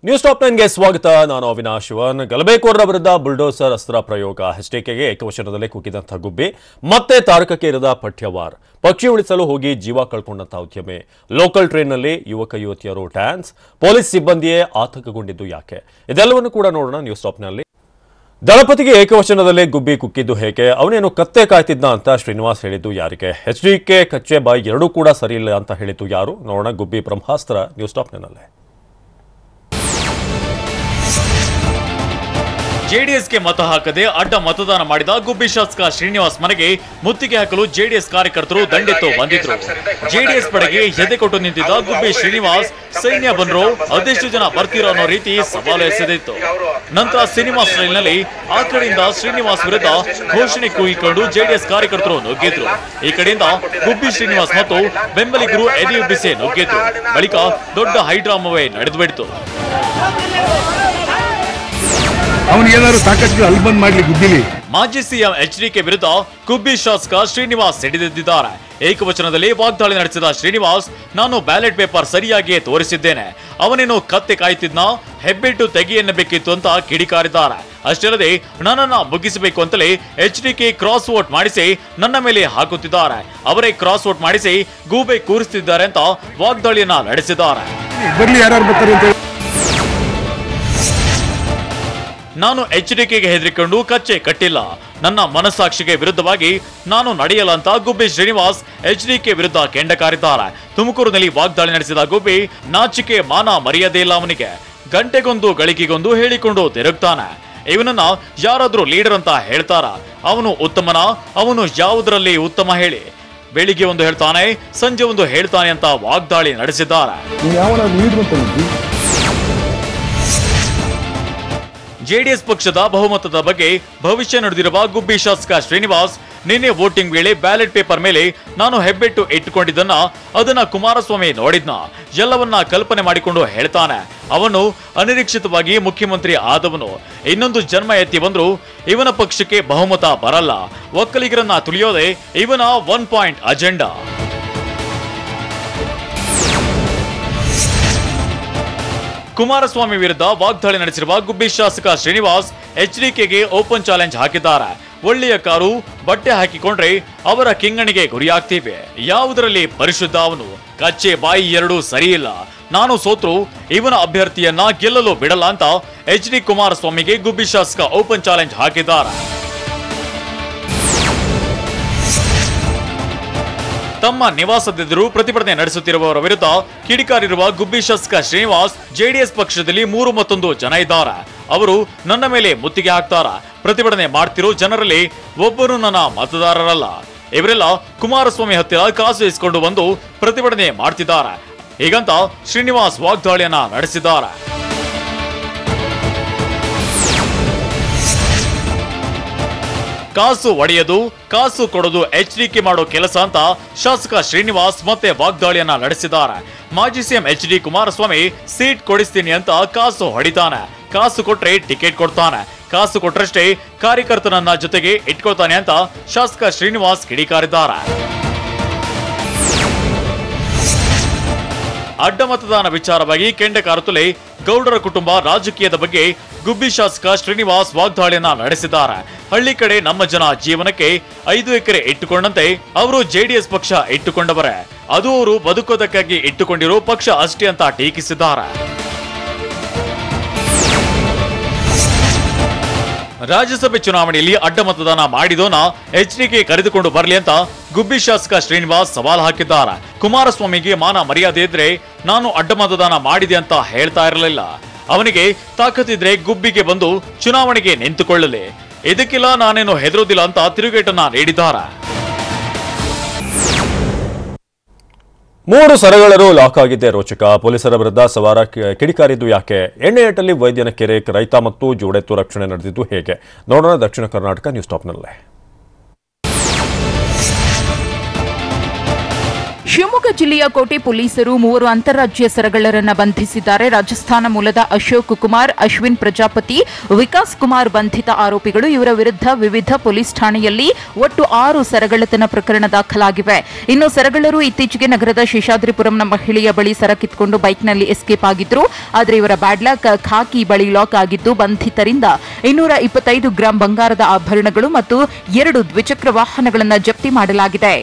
News top 9 ಗೆ ಸ್ವಾಗತ. ನಾನು ಅವಿನಾಶ್ ಶಿವನ್. ಗಲಭೆಕೋರರ ವಿರುದ್ಧ ಬುಲ್ಡೋಸರ್ ಅಸ್ತ್ರ ಪ್ರಯೋಗ. ಎಚ್ಡಿಕೆಗೆ ಏಕವಚನದಲ್ಲೇ ಕುಗ್ಗಿದಂತಹ ಗುಬ್ಬಿ ಮತ್ತೆ ತಾರಕಕ್ಕೆ ಇರದ ಪಠ್ಯವಾರ್. ಪಕ್ಷಿ ಉಳಿಸಲು ಹೋಗಿ ಜೀವ ಕಳ್ಕೊಂಡಂತಹ ಉದ್ಯಮಿ. ಲೋಕಲ್ ಟ್ರೈನ್ನಲ್ಲಿ ಯುವಕ ಯುವತಿಯರು ಡ್ಯಾನ್ಸ್. ಪೊಲೀಸ್ ಸಿಬ್ಬಂದಿಯೇ ಆತಂಕಗೊಂಡಿದ್ದು ಯಾಕೆ? ಇದೆಲ್ಲವನ್ನು ಕೂಡ ನೋಡೋಣ ನ್ಯೂಸ್ ಟಾಪ್ನಲ್ಲಿ. ದಳಪತಿಗೆ ಏಕವಚನದಲ್ಲೇ ಗುಬ್ಬಿ ಕುಕ್ಕಿದ್ದು ಹೇಗೆ? ಅವನೇನು ಕತ್ತೆ ಕಾಯ್ತಿದ್ನ ಅಂತ ಶ್ರೀನಿವಾಸ್ ಹೇಳಿದ್ದು ಯಾರಿಗೆ? ಎಚ್ಡಿಕೆ ಕಚ್ಚೆ ಬಾಯಿ ಎರಡೂ ಕೂಡ ಸರಿ ಇಲ್ಲ ಅಂತ ಹೇಳಿದ್ದು ಯಾರು? ನೋಡೋಣ ಗುಬ್ಬಿ ಬ್ರಹ್ಮಾಸ್ತ್ರ ನ್ಯೂಸ್ ಟಾಪ್ನಲ್ಲೇ. ಜೆಡಿಎಸ್ಗೆ ಮತ ಹಾಕದೆ ಅಡ್ಡ ಮತದಾನ ಮಾಡಿದ ಗುಬ್ಬಿ ಶಾಸಕ ಶ್ರೀನಿವಾಸ್ ಮನೆಗೆ ಮುತ್ತಿಗೆ ಹಾಕಲು ಜೆಡಿಎಸ್ ಕಾರ್ಯಕರ್ತರು ದಂಡೆತ್ತು ಬಂದಿದ್ರು. ಜೆಡಿಎಸ್ ಪಡೆಗೆ ಎದೆ ಕೊಟ್ಟು ನಿಂತಿದ್ದ ಗುಬ್ಬಿ ಶ್ರೀನಿವಾಸ್ ಸೈನ್ಯ ಬಂದ್ರು, ಅದೆಷ್ಟು ಜನ ಬರ್ತೀರೋ ಅನ್ನೋ ರೀತಿ ಸವಾಲು ಎಸೆದಿತ್ತು. ನಂತರ ಸಿನಿಮಾ ಸ್ಟೈಲ್ನಲ್ಲಿ ಆ ಕಡೆಯಿಂದ ಶ್ರೀನಿವಾಸ್ ವಿರುದ್ಧ ಘೋಷಣೆ ಕೂಗಿಕೊಂಡು ಜೆಡಿಎಸ್ ಕಾರ್ಯಕರ್ತರು ನುಗ್ಗಿದ್ರು. ಈ ಕಡೆಯಿಂದ ಗುಬ್ಬಿ ಶ್ರೀನಿವಾಸ್ ಮತ್ತು ಬೆಂಬಲಿಗರು ಎದೆಯುಬ್ಬಿಸಿ ನುಗ್ಗಿದ್ರು. ಬಳಿಕ ದೊಡ್ಡ ಹೈಡ್ರಾಮವೇ ನಡೆದುಬಿಡ್ತು. ಅವನಿಗೇನಾದ್ರು ಸಾಕಷ್ಟು ಅಲ್ಲಿ ಬಂದ್ ಮಾಡ್ಲಿ ಗುದ್ದಿಲಿ. ಮಾಜಿ ಸಿಎಂ ಎಚ್ಡಿಕೆ ವಿರುದ್ಧ ಗುಬ್ಬಿ ಶಾಸಕ ಶ್ರೀನಿವಾಸ್ ಸಿಡಿದೆದ್ದಿದ್ದಾರೆ. ಏಕವಚನದಲ್ಲಿ ವಾಗ್ದಾಳಿ ನಡೆಸಿದ ಶ್ರೀನಿವಾಸ್, ನಾನು ಬ್ಯಾಲೆಟ್ ಪೇಪರ್ ಸರಿಯಾಗಿಯೇ ತೋರಿಸಿದ್ದೇನೆ, ಅವನೇನು ಕತ್ತೆ ಕಾಯ್ತಿದ್ನ, ಹೆಬ್ಬೆಟ್ಟು ತೆಗಿ ಎನ್ನಬೇಕಿತ್ತು ಅಂತ ಕಿಡಿಕಾರಿದ್ದಾರೆ. ಅಷ್ಟಲ್ಲದೆ ನನ್ನನ್ನ ಮುಗಿಸಬೇಕು ಅಂತಲೇ ಎಚ್ಡಿಕೆ ಕ್ರಾಸ್ ವೋಟ್ ಮಾಡಿಸಿ ನನ್ನ ಮೇಲೆ ಹಾಕುತ್ತಿದ್ದಾರೆ, ಅವರೇ ಕ್ರಾಸ್ ವೋಟ್ ಮಾಡಿಸಿ ಗೂಬೆ ಕೂರಿಸುತ್ತಿದ್ದಾರೆ ಅಂತ ವಾಗ್ದಾಳಿಯನ್ನ ನಡೆಸಿದ್ದಾರೆ. ಬರ್ಲಿ ಯಾರು ಬರ್ತಾರೆ ಅಂತ. ನಾನು ಎಚ್ಡಿಕೆಗೆ ಹೆದರಿಕೊಂಡು ಕಚ್ಚೆ ಕಟ್ಟಿಲ್ಲ, ನನ್ನ ಮನಸ್ಸಾಕ್ಷಿಗೆ ವಿರುದ್ಧವಾಗಿ ನಾನು ನಡೆಯಲ್ಲ ಅಂತ ಗುಬ್ಬಿ ಶ್ರೀನಿವಾಸ್ ಎಚ್ಡಿಕೆ ವಿರುದ್ಧ ಕೆಂಡ ಕಾರಿದ್ದಾರೆ. ತುಮಕೂರಿನಲ್ಲಿ ವಾಗ್ದಾಳಿ ನಡೆಸಿದ ಗುಬ್ಬಿ, ನಾಚಿಕೆ ಮಾನ ಮರ್ಯಾದೆ ಇಲ್ಲ ಅವನಿಗೆ, ಗಂಟೆಗೊಂದು ಗಳಿಗೆಗೊಂದು ಹೇಳಿಕೊಂಡು ತಿರುಗ್ತಾನೆ. ಇವನನ್ನ ಯಾರಾದ್ರೂ ಲೀಡರ್ ಅಂತ ಹೇಳ್ತಾರ? ಅವನು ಉತ್ತಮನ? ಅವನು ಯಾವುದರಲ್ಲಿ ಉತ್ತಮ ಹೇಳಿ? ಬೆಳಿಗ್ಗೆ ಒಂದು ಹೇಳ್ತಾನೆ, ಸಂಜೆ ಒಂದು ಹೇಳ್ತಾನೆ ಅಂತ ವಾಗ್ದಾಳಿ ನಡೆಸಿದ್ದಾರೆ. ಜೆಡಿಎಸ್ ಪಕ್ಷದ ಬಹುಮತದ ಬಗ್ಗೆ ಭವಿಷ್ಯ ನುಡಿದಿರುವ ಗುಬ್ಬಿ ಶಾಸಕ ಶ್ರೀನಿವಾಸ್, ನಿನ್ನೆ ವೋಟಿಂಗ್ ವೇಳೆ ಬ್ಯಾಲೆಟ್ ಪೇಪರ್ ಮೇಲೆ ನಾನು ಹೆಬ್ಬೆಟ್ಟು ಇಟ್ಟುಕೊಂಡಿದ್ದನ್ನ ಅದನ್ನ ಕುಮಾರಸ್ವಾಮಿ ನೋಡಿದ್ನ, ಎಲ್ಲವನ್ನ ಕಲ್ಪನೆ ಮಾಡಿಕೊಂಡು ಹೇಳ್ತಾನೆ. ಅವನು ಅನಿರೀಕ್ಷಿತವಾಗಿ ಮುಖ್ಯಮಂತ್ರಿ ಆದವನು, ಇನ್ನೊಂದು ಜನ್ಮ ಎತ್ತಿ ಬಂದ್ರು ಇವನ ಪಕ್ಷಕ್ಕೆ ಬಹುಮತ ಬರಲ್ಲ, ಒಕ್ಕಲಿಗರನ್ನ ತುಳಿಯೋದೆ ಇವನ 1 ಪಾಯಿಂಟ್ ಅಜೆಂಡಾ. ಕುಮಾರಸ್ವಾಮಿ ವಿರುದ್ಧ ವಾಗ್ದಾಳಿ ನಡೆಸಿರುವ ಗುಬ್ಬಿ ಶಾಸಕ ಶ್ರೀನಿವಾಸ್ ಎಚ್ಡಿಕೆಗೆ ಓಪನ್ ಚಾಲೆಂಜ್ ಹಾಕಿದ್ದಾರೆ. ಒಳ್ಳೆಯ ಕಾರು, ಬಟ್ಟೆ ಹಾಕಿಕೊಂಡ್ರೆ ಅವರ ಕಿಂಗಣಿಗೆ ಗುರಿಯಾಗ್ತೀವಿ, ಯಾವುದರಲ್ಲಿ ಪರಿಶುದ್ಧ ಅವನು, ಕಚ್ಚೆ ಬಾಯಿ ಎರಡೂ ಸರಿಯಿಲ್ಲ, ನಾನು ಸೋತ್ರು ಇವನ ಅಭ್ಯರ್ಥಿಯನ್ನ ಗೆಲ್ಲಲು ಬಿಡಲ್ಲ ಅಂತ ಎಚ್ಡಿ ಕುಮಾರಸ್ವಾಮಿಗೆ ಗುಬ್ಬಿ ಶಾಸಕ ಓಪನ್ ಚಾಲೆಂಜ್ ಹಾಕಿದ್ದಾರೆ. ತಮ್ಮ ನಿವಾಸದೆದುರು ಪ್ರತಿಭಟನೆ ನಡೆಸುತ್ತಿರುವವರ ವಿರುದ್ಧ ಕಿಡಿಕಾರಿರುವ ಗುಬ್ಬಿ ಶಾಸಕ ಶ್ರೀನಿವಾಸ್, ಜೆಡಿಎಸ್ ಪಕ್ಷದಲ್ಲಿ 3 ಮತ್ತೊಂದು ಜನ ಇದ್ದಾರೆ, ಅವರು ನನ್ನ ಮೇಲೆ ಮುತ್ತಿಗೆ ಹಾಕ್ತಾರ, ಪ್ರತಿಭಟನೆ ಮಾಡ್ತಿರೋ ಜನರಲ್ಲಿ ಒಬ್ಬರು ನನ್ನ ಮತದಾರರಲ್ಲ, ಇವರೆಲ್ಲ ಕುಮಾರಸ್ವಾಮಿ ಹತ್ತಿರ ಕಾಸು ಇಸ್ಕೊಂಡು ಬಂದು ಪ್ರತಿಭಟನೆ ಮಾಡ್ತಿದ್ದಾರೆ, ಹೀಗಂತ ಶ್ರೀನಿವಾಸ್ ವಾಗ್ದಾಳಿಯನ್ನ ನಡೆಸಿದ್ದಾರೆ. ಕಾಸು ಒಡೆಯದು, ಕಾಸು ಕೊಡೋದು ಎಚ್ಡಿಕೆ ಮಾಡೋ ಕೆಲಸ ಅಂತ ಶಾಸಕ ಶ್ರೀನಿವಾಸ್ ಮತ್ತೆ ವಾಗ್ದಾಳಿಯನ್ನ ನಡೆಸಿದ್ದಾರೆ. ಮಾಜಿ ಸಿಎಂ ಎಚ್ಡಿ ಕುಮಾರಸ್ವಾಮಿ ಸೀಟ್ ಕೊಡಿಸ್ತೀನಿ ಅಂತ ಕಾಸು ಹೊಡಿತಾನೆ, ಕಾಸು ಕೊಟ್ರೆ ಟಿಕೆಟ್ ಕೊಡ್ತಾನೆ, ಕಾಸು ಕೊಟ್ರಷ್ಟೇ ಕಾರ್ಯಕರ್ತನನ್ನ ಜೊತೆಗೆ ಇಟ್ಕೊಳ್ತಾನೆ ಅಂತ ಶಾಸಕ ಶ್ರೀನಿವಾಸ್ ಕಿಡಿಕಾರಿದ್ದಾರೆ. ಅಡ್ಡ ಮತದಾನ ವಿಚಾರವಾಗಿ ಕೆಂಡ ಕಾರುತ್ತಲೇ ಗೌಡರ ಕುಟುಂಬ ರಾಜಕೀಯದ ಬಗ್ಗೆ ಗುಬ್ಬಿ ಶಾಸಕ ಶ್ರೀನಿವಾಸ್ ವಾಗ್ದಾಳಿಯನ್ನ ನಡೆಸಿದ್ದಾರೆ. ಹಳ್ಳಿ ಕಡೆ ನಮ್ಮ ಜನ ಜೀವನಕ್ಕೆ 5 ಎಕರೆ ಇಟ್ಟುಕೊಂಡಂತೆ ಅವರು ಜೆಡಿಎಸ್ ಪಕ್ಷ ಇಟ್ಟುಕೊಂಡವರೇ, ಅದು ಅವರು ಬದುಕೋದಕ್ಕಾಗಿ ಇಟ್ಟುಕೊಂಡಿರೋ ಪಕ್ಷ ಅಷ್ಟೇ ಅಂತ ಟೀಕಿಸಿದ್ದಾರೆ. ರಾಜ್ಯಸಭೆ ಚುನಾವಣೆಯಲ್ಲಿ ಅಡ್ಡ ಮತದಾನ ಮಾಡಿದೋನ ಎಚ್ಡಿಕೆ ಕರೆದುಕೊಂಡು ಬರಲಿ ಅಂತ ಗುಬ್ಬಿ ಶಾಸಕ ಶ್ರೀನಿವಾಸ್ ಸವಾಲ್ ಹಾಕಿದ್ದಾರೆ. ಕುಮಾರಸ್ವಾಮಿಗೆ ಮಾನ ಮರ್ಯಾದೆ ಇದ್ರೆ ನಾನು ಅಡ್ಡ ಮತದಾನ ಮಾಡಿದೆ ಅಂತ ಹೇಳ್ತಾ ಇರಲಿಲ್ಲ, ಅವನಿಗೆ ತಾಕತ್ತಿದ್ರೆ ಗುಬ್ಬಿಗೆ ಬಂದು ಚುನಾವಣೆಗೆ ನಿಂತುಕೊಳ್ಳಲಿ, ಇದಕ್ಕೆಲ್ಲ ನಾನೇನು ಹೆದರೋದಿಲ್ಲ ಅಂತ ತಿರುಗೇಟನ್ನ ನೀಡಿದ್ದಾರೆ. 3 ಸರಗಳರು ಲಾಕ್ ಆಗಿದ್ದೇ ರೋಚಕ. ಪೊಲೀಸರ ವಿರುದ್ಧ ಸವಾರ ಕಿಡಿಕಾರಿದ್ದು ಯಾಕೆ? ಎಣ್ಣೆಯಟ್ಟಲ್ಲಿ ವೈದ್ಯನ ಕೆರೆ, ರೈತ ಮತ್ತು ಜೋಡೆತ್ತು ರಕ್ಷಣೆ ನಡೆದಿದ್ದು ಹೇಗೆ? ನೋಡೋಣ ದಕ್ಷಿಣ ಕರ್ನಾಟಕ ನ್ಯೂಸ್ ಟಾಪ್ನಲ್ಲೇ. ಶಿವಮೊಗ್ಗ ಜಿಲ್ಲೆಯ ಕೋಟೆ ಪೊಲೀಸರು 3 ಅಂತಾರಾಜ್ಯ ಸರಗಳ್ಳರನ್ನು ಬಂಧಿಸಿದ್ದಾರೆ. ರಾಜಸ್ಥಾನ ಮೂಲದ ಅಶೋಕ್ ಕುಮಾರ್, ಅಶ್ವಿನ್ ಪ್ರಜಾಪತಿ, ವಿಕಾಸ್ ಕುಮಾರ್ ಬಂಧಿತ ಆರೋಪಿಗಳು. ಇವರ ವಿರುದ್ಧ ವಿವಿಧ ಪೊಲೀಸ್ ಠಾಣೆಯಲ್ಲಿ ಒಟ್ಟು 6 ಸರಗಳ್ಳತನ ಪ್ರಕರಣ ದಾಖಲಾಗಿವೆ. ಇನ್ನು ಸರಗಳ್ಳರು ಇತ್ತೀಚೆಗೆ ನಗರದ ಶೇಷಾದ್ರಿಪುರಂನ ಮಹಿಳೆಯ ಬಳಿ ಸರ ಕಿತ್ಕೊಂಡು ಬೈಕ್ನಲ್ಲಿ ಎಸ್ಕೇಪ್ ಆಗಿದ್ರು. ಆದರೆ ಇವರ ಬ್ಯಾಡ್ ಲಕ್ ಖಾಕಿ ಬಳಿ ಲಾಕ್ ಆಗಿದ್ದು ಬಂಧಿತರಿಂದ 225 ಗ್ರಾಂ ಬಂಗಾರದ ಆಭರಣಗಳು ಮತ್ತು 2 ದ್ವಿಚಕ್ರ ವಾಹನಗಳನ್ನು ಜಪ್ತಿ ಮಾಡಲಾಗಿದೆ.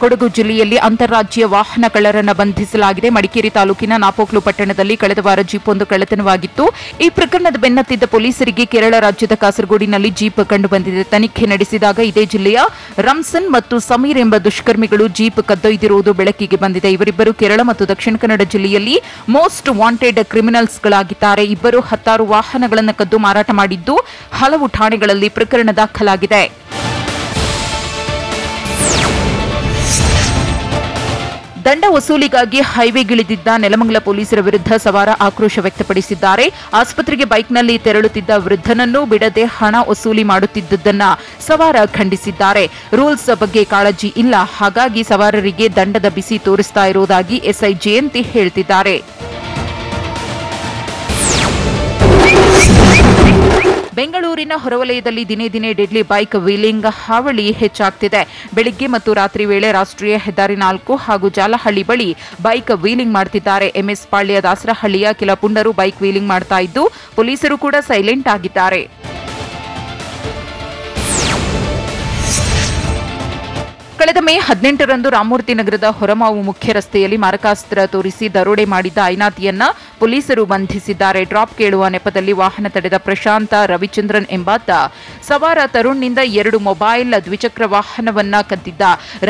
ಕೊಡಗು ಜಿಲ್ಲೆಯಲ್ಲಿ ಅಂತಾರಾಜ್ಯ ವಾಹನ ಕಳ್ಳರನ್ನು ಬಂಧಿಸಲಾಗಿದೆ. ಮಡಿಕೇರಿ ತಾಲೂಕಿನ ನಾಪೋಕ್ಲು ಪಟ್ಟಣದಲ್ಲಿ ಕಳೆದ ವಾರ ಜೀಪ್ ಒಂದು ಕಳ್ಳತನವಾಗಿತ್ತು. ಈ ಪ್ರಕರಣದ ಬೆನ್ನತ್ತಿದ್ದ ಪೊಲೀಸರಿಗೆ ಕೇರಳ ರಾಜ್ಯದ ಕಾಸರಗೋಡಿನಲ್ಲಿ ಜೀಪ್ ಕಂಡುಬಂದಿದೆ. ತನಿಖೆ ನಡೆಸಿದಾಗ ಇದೇ ಜಿಲ್ಲೆಯ ರಂಸನ್ ಮತ್ತು ಸಮೀರ್ ಎಂಬ ದುಷ್ಕರ್ಮಿಗಳು ಜೀಪ್ ಕದ್ದೊಯ್ದಿರುವುದು ಬೆಳಕಿಗೆ ಬಂದಿದೆ. ಇವರಿಬ್ಬರು ಕೇರಳ ಮತ್ತು ದಕ್ಷಿಣ ಕನ್ನಡ ಜಿಲ್ಲೆಯಲ್ಲಿ ಮೋಸ್ಟ್ ವಾಂಟೆಡ್ ಕ್ರಿಮಿನಲ್ಸ್ಗಳಾಗಿದ್ದಾರೆ. ಇಬ್ಬರು 16 ವಾಹನಗಳನ್ನು ಕದ್ದು ಮಾರಾಟ ಮಾಡಿದ್ದು ಹಲವು ಠಾಣೆಗಳಲ್ಲಿ ಪ್ರಕರಣ ದಾಖಲಾಗಿದೆ. ದಂಡ ವಸೂಲಿಗಾಗಿ ಹೈವೇಗಿಳಿದಿದ್ದ ನೆಲಮಂಗಲ ಪೊಲೀಸರ ವಿರುದ್ಧ ಸವಾರ ಆಕ್ರೋಶ ವ್ಯಕ್ತಪಡಿಸಿದ್ದಾರೆ. ಆಸ್ಪತ್ರೆಗೆ ಬೈಕ್ನಲ್ಲಿ ತೆರಳುತ್ತಿದ್ದ ವೃದ್ಧನನ್ನು ಬಿಡದೆ ಹಣ ವಸೂಲಿ ಮಾಡುತ್ತಿದ್ದುದನ್ನು ಸವಾರ ಖಂಡಿಸಿದ್ದಾರೆ. ರೂಲ್ಸ್ ಬಗ್ಗೆ ಕಾಳಜಿ ಇಲ್ಲ, ಹಾಗಾಗಿ ಸವಾರರಿಗೆ ದಂಡದ ಬಿಸಿ ತೋರಿಸ್ತಾ ಇರುವುದಾಗಿ ಎಸ್ಐ ಜಯಂತಿ ಹೇಳ್ತಿದ್ದಾರೆ. ಬೆಂಗಳೂರಿನ ಹೊರವಲಯದಲ್ಲಿ ದಿನೇ ದಿನೇ ಡೆಡ್ಲಿ ಬೈಕ್ ವೀಲಿಂಗ್ ಹಾವಳಿ ಹೆಚ್ಚಾಗ್ತಿದೆ. ಬೆಳಿಗ್ಗೆ ಮತ್ತು ರಾತ್ರಿ ವೇಳೆ ರಾಷ್ಟ್ರೀಯ ಹೆದ್ದಾರಿ 4 ಹಾಗೂ ಜಾಲಹಳ್ಳಿ ಬಳಿ ಬೈಕ್ ವೀಲಿಂಗ್ ಮಾಡ್ತಿದ್ದಾರೆ. ಎಂಎಸ್ ಪಾಳ್ಯ ದಾಸರಹಳ್ಳಿಯ ಕೆಲ ಪುಂಡರು ಬೈಕ್ ವೀಲಿಂಗ್ ಮಾಡ್ತಾ ಇದ್ದು ಪೊಲೀಸರು ಕೂಡ ಸೈಲೆಂಟ್ ಆಗಿದ್ದಾರೆ. ಕಳೆದ ಮೇ 18ರಂದು ರಾಮಮೂರ್ತಿ ನಗರದ ಹೊರಮಾವು ಮುಖ್ಯ ರಸ್ತೆಯಲ್ಲಿ ಮಾರಕಾಸ್ತ್ರ ತೋರಿಸಿ ದರೋಡೆ ಮಾಡಿದ್ದ ಐನಾತಿಯನ್ನ ಪೊಲೀಸರು ಬಂಧಿಸಿದ್ದಾರೆ. ಡ್ರಾಪ್ ಕೇಳುವ ನೆಪದಲ್ಲಿ ವಾಹನ ತಡೆದ ಪ್ರಶಾಂತ ರವಿಚಂದ್ರನ್ ಎಂಬಾತ ಸವಾರ ತರುಣ್ನಿಂದ 2 ಮೊಬೈಲ್ ದ್ವಿಚಕ್ರ ವಾಹನವನ್ನ ಕದ್ದಿದ್ದ.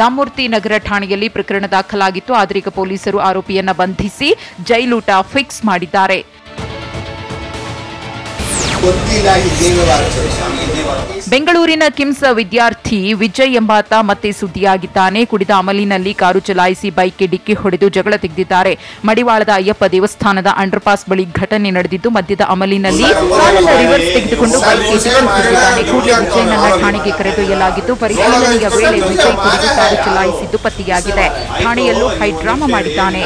ರಾಮಮೂರ್ತಿ ನಗರ ಠಾಣೆಯಲ್ಲಿ ಪ್ರಕರಣ ದಾಖಲಾಗಿತ್ತು. ಆದರೆ ಈಗ ಪೊಲೀಸರು ಆರೋಪಿಯನ್ನ ಬಂಧಿಸಿ ಜೈಲೂಟ ಫಿಕ್ಸ್ ಮಾಡಿದ್ದಾರೆ. ಬೆಂಗಳೂರಿನ ಕಿಮ್ಸ್ ವಿದ್ಯಾರ್ಥಿ ವಿಜಯ್ ಎಂಬಾತ ಮತ್ತೆ ಸುದ್ದಿಯಾಗಿದ್ದಾನೆ. ಕುಡಿದ ಅಮಲಿನಲ್ಲಿ ಕಾರು ಚಲಾಯಿಸಿ ಬೈಕ್ಗೆ ಡಿಕ್ಕಿ ಹೊಡೆದು ಜಗಳ ತೆಗೆದಿದ್ದಾರೆ. ಮಡಿವಾಳದ ಅಯ್ಯಪ್ಪ ದೇವಸ್ಥಾನದ ಅಂಡರ್ಪಾಸ್ ಬಳಿ ಘಟನೆ ನಡೆದಿದ್ದು ಮದ್ಯದ ಅಮಲಿನಲ್ಲಿ ಕಾರನ್ನು ರಿವರ್ಸ್ ತೆಗೆದುಕೊಂಡು ಬೈಕ್ಗೆ ಹೊಡೆದಿದ್ದಾನೆ. ಕೂಡಲೇ ವಿಜಯ್ನನ್ನ ಠಾಣೆಗೆ ಕರೆದೊಯ್ಯಲಾಗಿದ್ದು ಪರಿಶೀಲನೆಯ ವೇಳೆ ವಿಜಯ್ ಕುಡಿದು ಕಾರು ಚಲಾಯಿಸಿದ್ದು ಪತ್ತೆಯಾಗಿದೆ. ಠಾಣೆಯಲ್ಲೂ ಹೈಡ್ರಾಮಾ ಮಾಡಿದ್ದಾನೆ.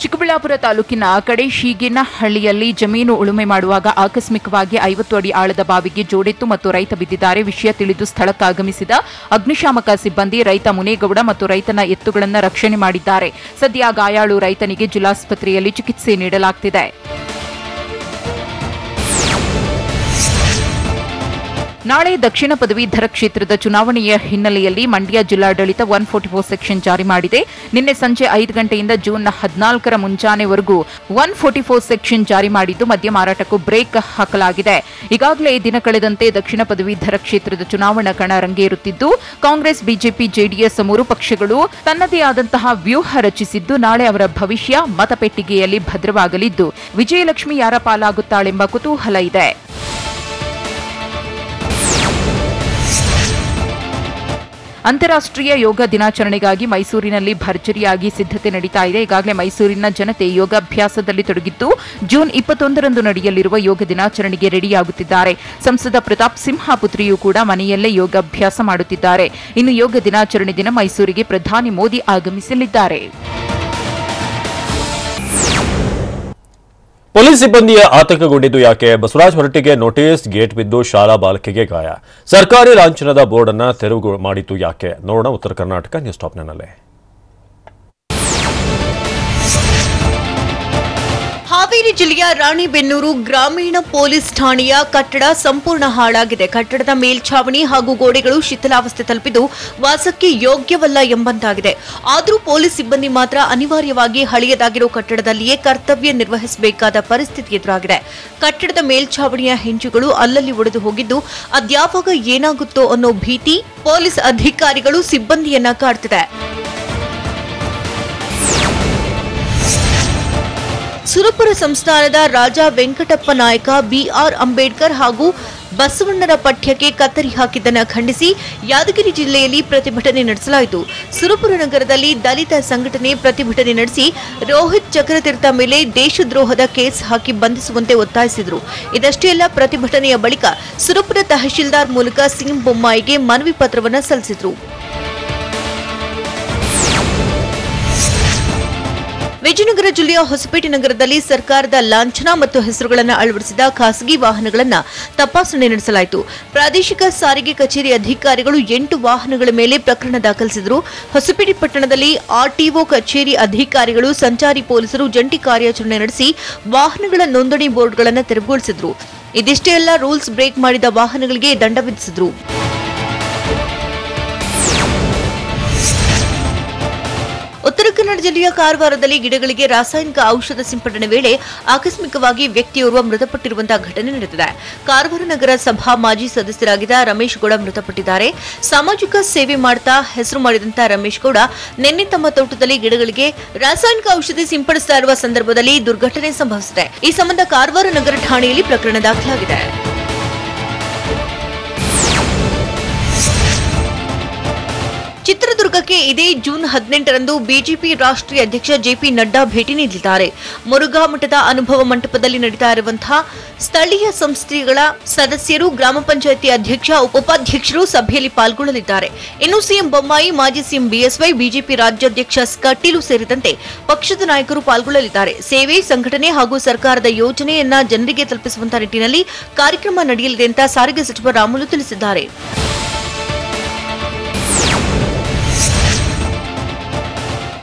ಚಿಕ್ಕಬಳ್ಳಾಪುರ ತಾಲೂಕಿನ ಕಡೆಶೀಗಿನಹಳ್ಳಿಯಲ್ಲಿ ಜಮೀನು ಉಳುಮೆ ಮಾಡುವಾಗ ಆಕಸ್ಮಿಕವಾಗಿ 50 ಅಡಿ ಆಳದ ಬಾವಿಗೆ ಜೋಡೆತ್ತು ಮತ್ತು ರೈತ ಬಿದ್ದಿದ್ದಾರೆ. ವಿಷಯ ತಿಳಿದು ಸ್ಥಳಕ್ಕಾಗಮಿಸಿದ ಅಗ್ನಿಶಾಮಕ ಸಿಬ್ಬಂದಿ ರೈತ ಮುನೇಗೌಡ ಮತ್ತು ರೈತನ ಎತ್ತುಗಳನ್ನು ರಕ್ಷಣೆ ಮಾಡಿದ್ದಾರೆ. ಸದ್ಯ ಗಾಯಾಳು ರೈತನಿಗೆ ಜಿಲ್ಲಾಸ್ಪತ್ರೆಯಲ್ಲಿ ಚಿಕಿತ್ಸೆ ನೀಡಲಾಗುತ್ತಿದೆ. ನಾಳೆ ದಕ್ಷಿಣ ಪದವೀಧರ ಕ್ಷೇತ್ರದ ಚುನಾವಣೆಯ ಹಿನ್ನೆಲೆಯಲ್ಲಿ ಮಂಡ್ಯ ಜಿಲ್ಲಾಡಳಿತ 144 ಸೆಕ್ಷನ್ ಜಾರಿ ಮಾಡಿದೆ. ನಿನ್ನೆ ಸಂಜೆ 5 ಗಂಟೆಯಿಂದ ಜೂನ್ 14ರ ಮುಂಜಾನೆವರೆಗೂ 144 ಸೆಕ್ಷನ್ ಜಾರಿ ಮಾಡಿದ್ದು ಮದ್ಯ ಮಾರಾಟಕ್ಕೂ ಬ್ರೇಕ್ ಹಾಕಲಾಗಿದೆ. ಈಗಾಗಲೇ ದಿನ ಕಳೆದಂತೆ ದಕ್ಷಿಣ ಪದವೀಧರ ಕ್ಷೇತ್ರದ ಚುನಾವಣಾ ಕಣ ರಂಗೇರುತ್ತಿದ್ದು ಕಾಂಗ್ರೆಸ್, ಬಿಜೆಪಿ, ಜೆಡಿಎಸ್ 3 ಪಕ್ಷಗಳು ತನ್ನದೇ ಆದಂತಹ ವ್ಯೂಹ ರಚಿಸಿದ್ದು ನಾಳೆ ಅವರ ಭವಿಷ್ಯ ಮತಪೆಟ್ಟಿಗೆಯಲ್ಲಿ ಭದ್ರವಾಗಲಿದ್ದು ವಿಜಯಲಕ್ಷ್ಮಿ ಯಾರ ಪಾಲಾಗುತ್ತಾಳೆಂಬ ಕುತೂಹಲ ಇದೆ. ಅಂತಾರಾಷ್ಟ್ರೀಯ ಯೋಗ ದಿನಾಚರಣೆಗಾಗಿ ಮೈಸೂರಿನಲ್ಲಿ ಭರ್ಜರಿಯಾಗಿ ಸಿದ್ಧತೆ ನಡೀತಾ ಇದೆ. ಈಗಾಗಲೇ ಮೈಸೂರಿನ ಜನತೆ ಯೋಗಾಭ್ಯಾಸದಲ್ಲಿ ತೊಡಗಿದ್ದು ಜೂನ್ 21ರಂದು ನಡೆಯಲಿರುವ ಯೋಗ ದಿನಾಚರಣೆಗೆ ರೆಡಿಯಾಗುತ್ತಿದ್ದಾರೆ. ಸಂಸದ ಪ್ರತಾಪ್ ಸಿಂಹ ಪುತ್ರಿಯೂ ಕೂಡ ಮನೆಯಲ್ಲೇ ಯೋಗಾಭ್ಯಾಸ ಮಾಡುತ್ತಿದ್ದಾರೆ. ಇನ್ನು ಯೋಗ ದಿನಾಚರಣೆ ದಿನ ಮೈಸೂರಿಗೆ ಪ್ರಧಾನಿ ಮೋದಿ ಆಗಮಿಸಲಿದ್ದಾರೆ. ಪೊಲೀಸ್ ಸಿಬ್ಬಂದಿಯ ಆತಂಕಗೊಂಡಿದ್ದು ಯಾಕೆ? ಬಸವರಾಜ ಹೊರಟ್ಟಿಗೆ ನೋಟಿಸ್, ಗೇಟ್ ಬಿದ್ದು ಶಾಲಾ ಬಾಲಕಿಗೆ ಗಾಯ. ಸರ್ಕಾರಿ ಲಾಂಛನದ ಬೋರ್ಡ್ ಅನ್ನು ತೆರವು ಮಾಡಿದ್ದು ಯಾಕೆ? ನೋಡೋಣ ಉತ್ತರ ಕರ್ನಾಟಕ ನ್ಯೂಸ್ ಟಾಪ್ನಲ್ಲಿ. ಹಾವೇರಿ ಜಿಲ್ಲೆಯ ರಾಣಿಬೆನ್ನೂರು ಗ್ರಾಮೀಣ ಪೊಲೀಸ್ ಠಾಣೆಯ ಕಟ್ಟಡ ಸಂಪೂರ್ಣ ಹಾಳಾಗಿದೆ. ಕಟ್ಟಡದ ಮೇಲ್ಛಾವಣಿ ಹಾಗೂ ಗೋಡೆಗಳು ಶಿಥಿಲಾವಸ್ಥೆ ತಲುಪಿದ್ದು ವಾಸಕ್ಕೆ ಯೋಗ್ಯವಲ್ಲ ಎಂಬಂತಾಗಿದೆ. ಆದರೂ ಪೊಲೀಸ್ ಸಿಬ್ಬಂದಿ ಮಾತ್ರ ಅನಿವಾರ್ಯವಾಗಿ ಹಳೆಯದಾಗಿರೋ ಕಟ್ಟಡದಲ್ಲಿಯೇ ಕರ್ತವ್ಯ ನಿರ್ವಹಿಸಬೇಕಾದ ಪರಿಸ್ಥಿತಿ ಎದುರಾಗಿದೆ. ಕಟ್ಟಡದ ಮೇಲ್ಛಾವಣಿಯ ಹೆಂಚುಗಳು ಅಲ್ಲಲ್ಲಿ ಒಡೆದು ಹೋಗಿದ್ದು ಅದ್ಯಾವಾಗ ಏನಾಗುತ್ತೋ ಅನ್ನೋ ಭೀತಿ ಪೊಲೀಸ್ ಅಧಿಕಾರಿಗಳು ಸಿಬ್ಬಂದಿಯನ್ನ ಕಾಡ್ತಿದೆ. ಸುರಪುರ ಸಂಸ್ಥಾನದ ರಾಜ ವೆಂಕಟಪ್ಪ ನಾಯಕ, ಬಿಆರ್ ಅಂಬೇಡ್ಕರ್ ಹಾಗೂ ಬಸವಣ್ಣರ ಪಠ್ಯಕ್ಕೆ ಕತ್ತರಿ ಹಾಕಿದ್ದನ್ನು ಖಂಡಿಸಿ ಯಾದಗಿರಿ ಜಿಲ್ಲೆಯಲ್ಲಿ ಪ್ರತಿಭಟನೆ ನಡೆಸಲಾಯಿತು. ಸುರಪುರ ನಗರದಲ್ಲಿ ದಲಿತ ಸಂಘಟನೆ ಪ್ರತಿಭಟನೆ ನಡೆಸಿ ರೋಹಿತ್ ಚಕ್ರತೀರ್ಥ ಮೇಲೆ ದೇಶದ್ರೋಹದ ಕೇಸ್ ಹಾಕಿ ಬಂಧಿಸುವಂತೆ ಒತ್ತಾಯಿಸಿದರು. ಇದಷ್ಟೇ ಅಲ್ಲ, ಪ್ರತಿಭಟನೆಯ ಬಳಿಕ ಸುರಪುರ ತಹಶೀಲ್ದಾರ್ ಮೂಲಕ ಸಿಎಂ ಬೊಮ್ಮಾಯಿಗೆ ಮನವಿ ಪತ್ರವನ್ನು ಸಲ್ಲಿಸಿದರು. ವಿಜಯನಗರ ಜಿಲ್ಲೆಯ ಹೊಸಪೇಟೆ ನಗರದಲ್ಲಿ ಸರ್ಕಾರದ ಲಾಂಛನ ಮತ್ತು ಹೆಸರುಗಳನ್ನು ಅಳವಡಿಸಿದ ಖಾಸಗಿ ವಾಹನಗಳನ್ನು ತಪಾಸಣೆ ನಡೆಸಲಾಯಿತು. ಪ್ರಾದೇಶಿಕ ಸಾರಿಗೆ ಕಚೇರಿ ಅಧಿಕಾರಿಗಳು 8 ವಾಹನಗಳ ಮೇಲೆ ಪ್ರಕರಣ ದಾಖಲಿಸಿದರು. ಹೊಸಪೇಟೆ ಪಟ್ಟಣದಲ್ಲಿ ಆರ್ಟಿಒ ಕಚೇರಿ ಅಧಿಕಾರಿಗಳು, ಸಂಚಾರಿ ಪೊಲೀಸರು ಜಂಟಿ ಕಾರ್ಯಾಚರಣೆ ನಡೆಸಿ ವಾಹನಗಳ ನೋಂದಣಿ ಬೋರ್ಡ್ಗಳನ್ನು ತೆರವುಗೊಳಿಸಿದರು. ಇದಿಷ್ಟೇ ಅಲ್ಲ, ರೂಲ್ಸ್ ಬ್ರೇಕ್ ಮಾಡಿದ ವಾಹನಗಳಿಗೆ ದಂಡ ವಿಧಿಸಿದರು. ಉತ್ತರ ಕನ್ನಡ ಜಿಲ್ಲೆಯ ಕಾರವಾರದಲ್ಲಿ ಗಿಡಗಳಿಗೆ ರಾಸಾಯನಿಕ ಔಷಧ ಸಿಂಪಡಣೆ ವೇಳೆ ಆಕಸ್ಮಿಕವಾಗಿ ವ್ಯಕ್ತಿಯೋರ್ವ ಮೃತಪಟ್ಟಿರುವಂತಹ ಘಟನೆ ನಡೆದಿದೆ. ಕಾರವಾರ ನಗರ ಸಭಾ ಮಾಜಿ ಸದಸ್ಯರಾಗಿದ್ದ ರಮೇಶ್ ಗೌಡ ಮೃತಪಟ್ಟಿದ್ದಾರೆ. ಸಾಮಾಜಿಕ ಸೇವೆ ಮಾಡುತ್ತಾ ಹೆಸರು ಮಾಡಿದಂತಹ ರಮೇಶ್ ಗೌಡ ನಿನ್ನೆ ತಮ್ಮ ತೋಟದಲ್ಲಿ ಗಿಡಗಳಿಗೆ ರಾಸಾಯನಿಕ ಔಷಧಿ ಸಿಂಪಡಿಸ್ತಾ ಇರುವ ಸಂದರ್ಭದಲ್ಲಿ ದುರ್ಘಟನೆ ಸಂಭವಿಸಿದೆ. ಈ ಸಂಬಂಧ ಕಾರವಾರ ನಗರ ಠಾಣೆಯಲ್ಲಿ ಪ್ರಕರಣ ದಾಖಲಾಗಿದೆ. ಚಿತ್ರದುರ್ಗಕ್ಕೆ ಇದೇ ಜೂನ್ 18ರಂದು ಬಿಜೆಪಿ ರಾಷ್ಟ್ರೀಯ ಅಧ್ಯಕ್ಷ ಜೆಪಿ ನಡ್ಡಾ ಭೇಟಿ ನೀಡಲಿದ್ದಾರೆ. ಮುರುಘಾ ಮಠದ ಅನುಭವ ಮಂಟಪದಲ್ಲಿ ನಡೀತಾ ಇರುವಂತಹ ಸ್ಥಳೀಯ ಸಂಸ್ಥೆಗಳ ಸದಸ್ಯರು, ಗ್ರಾಮ ಪಂಚಾಯಿತಿ ಅಧ್ಯಕ್ಷ, ಉಪಾಧ್ಯಕ್ಷರು ಸಭೆಯಲ್ಲಿ ಪಾಲ್ಗೊಳ್ಳಲಿದ್ದಾರೆ. ಇನ್ನು ಸಿಎಂ ಬೊಮ್ಮಾಯಿ, ಮಾಜಿ ಸಿಎಂ ಬಿಎಸ್ವೈ, ಬಿಜೆಪಿ ರಾಜ್ಯಾಧ್ಯಕ್ಷ ಕಟೀಲು ಸೇರಿದಂತೆ ಪಕ್ಷದ ನಾಯಕರು ಪಾಲ್ಗೊಳ್ಳಲಿದ್ದಾರೆ. ಸೇವೆ, ಸಂಘಟನೆ ಹಾಗೂ ಸರ್ಕಾರದ ಯೋಜನೆಯನ್ನ ಜನರಿಗೆ ತಲುಪಿಸುವಂತಹ ನಿಟ್ಟಿನಲ್ಲಿ ಕಾರ್ಯಕ್ರಮ ನಡೆಯಲಿದೆ ಅಂತ ಸಾರಿಗೆ ಸಚಿವ ರಾಮುಲು ತಿಳಿಸಿದ್ದಾರೆ.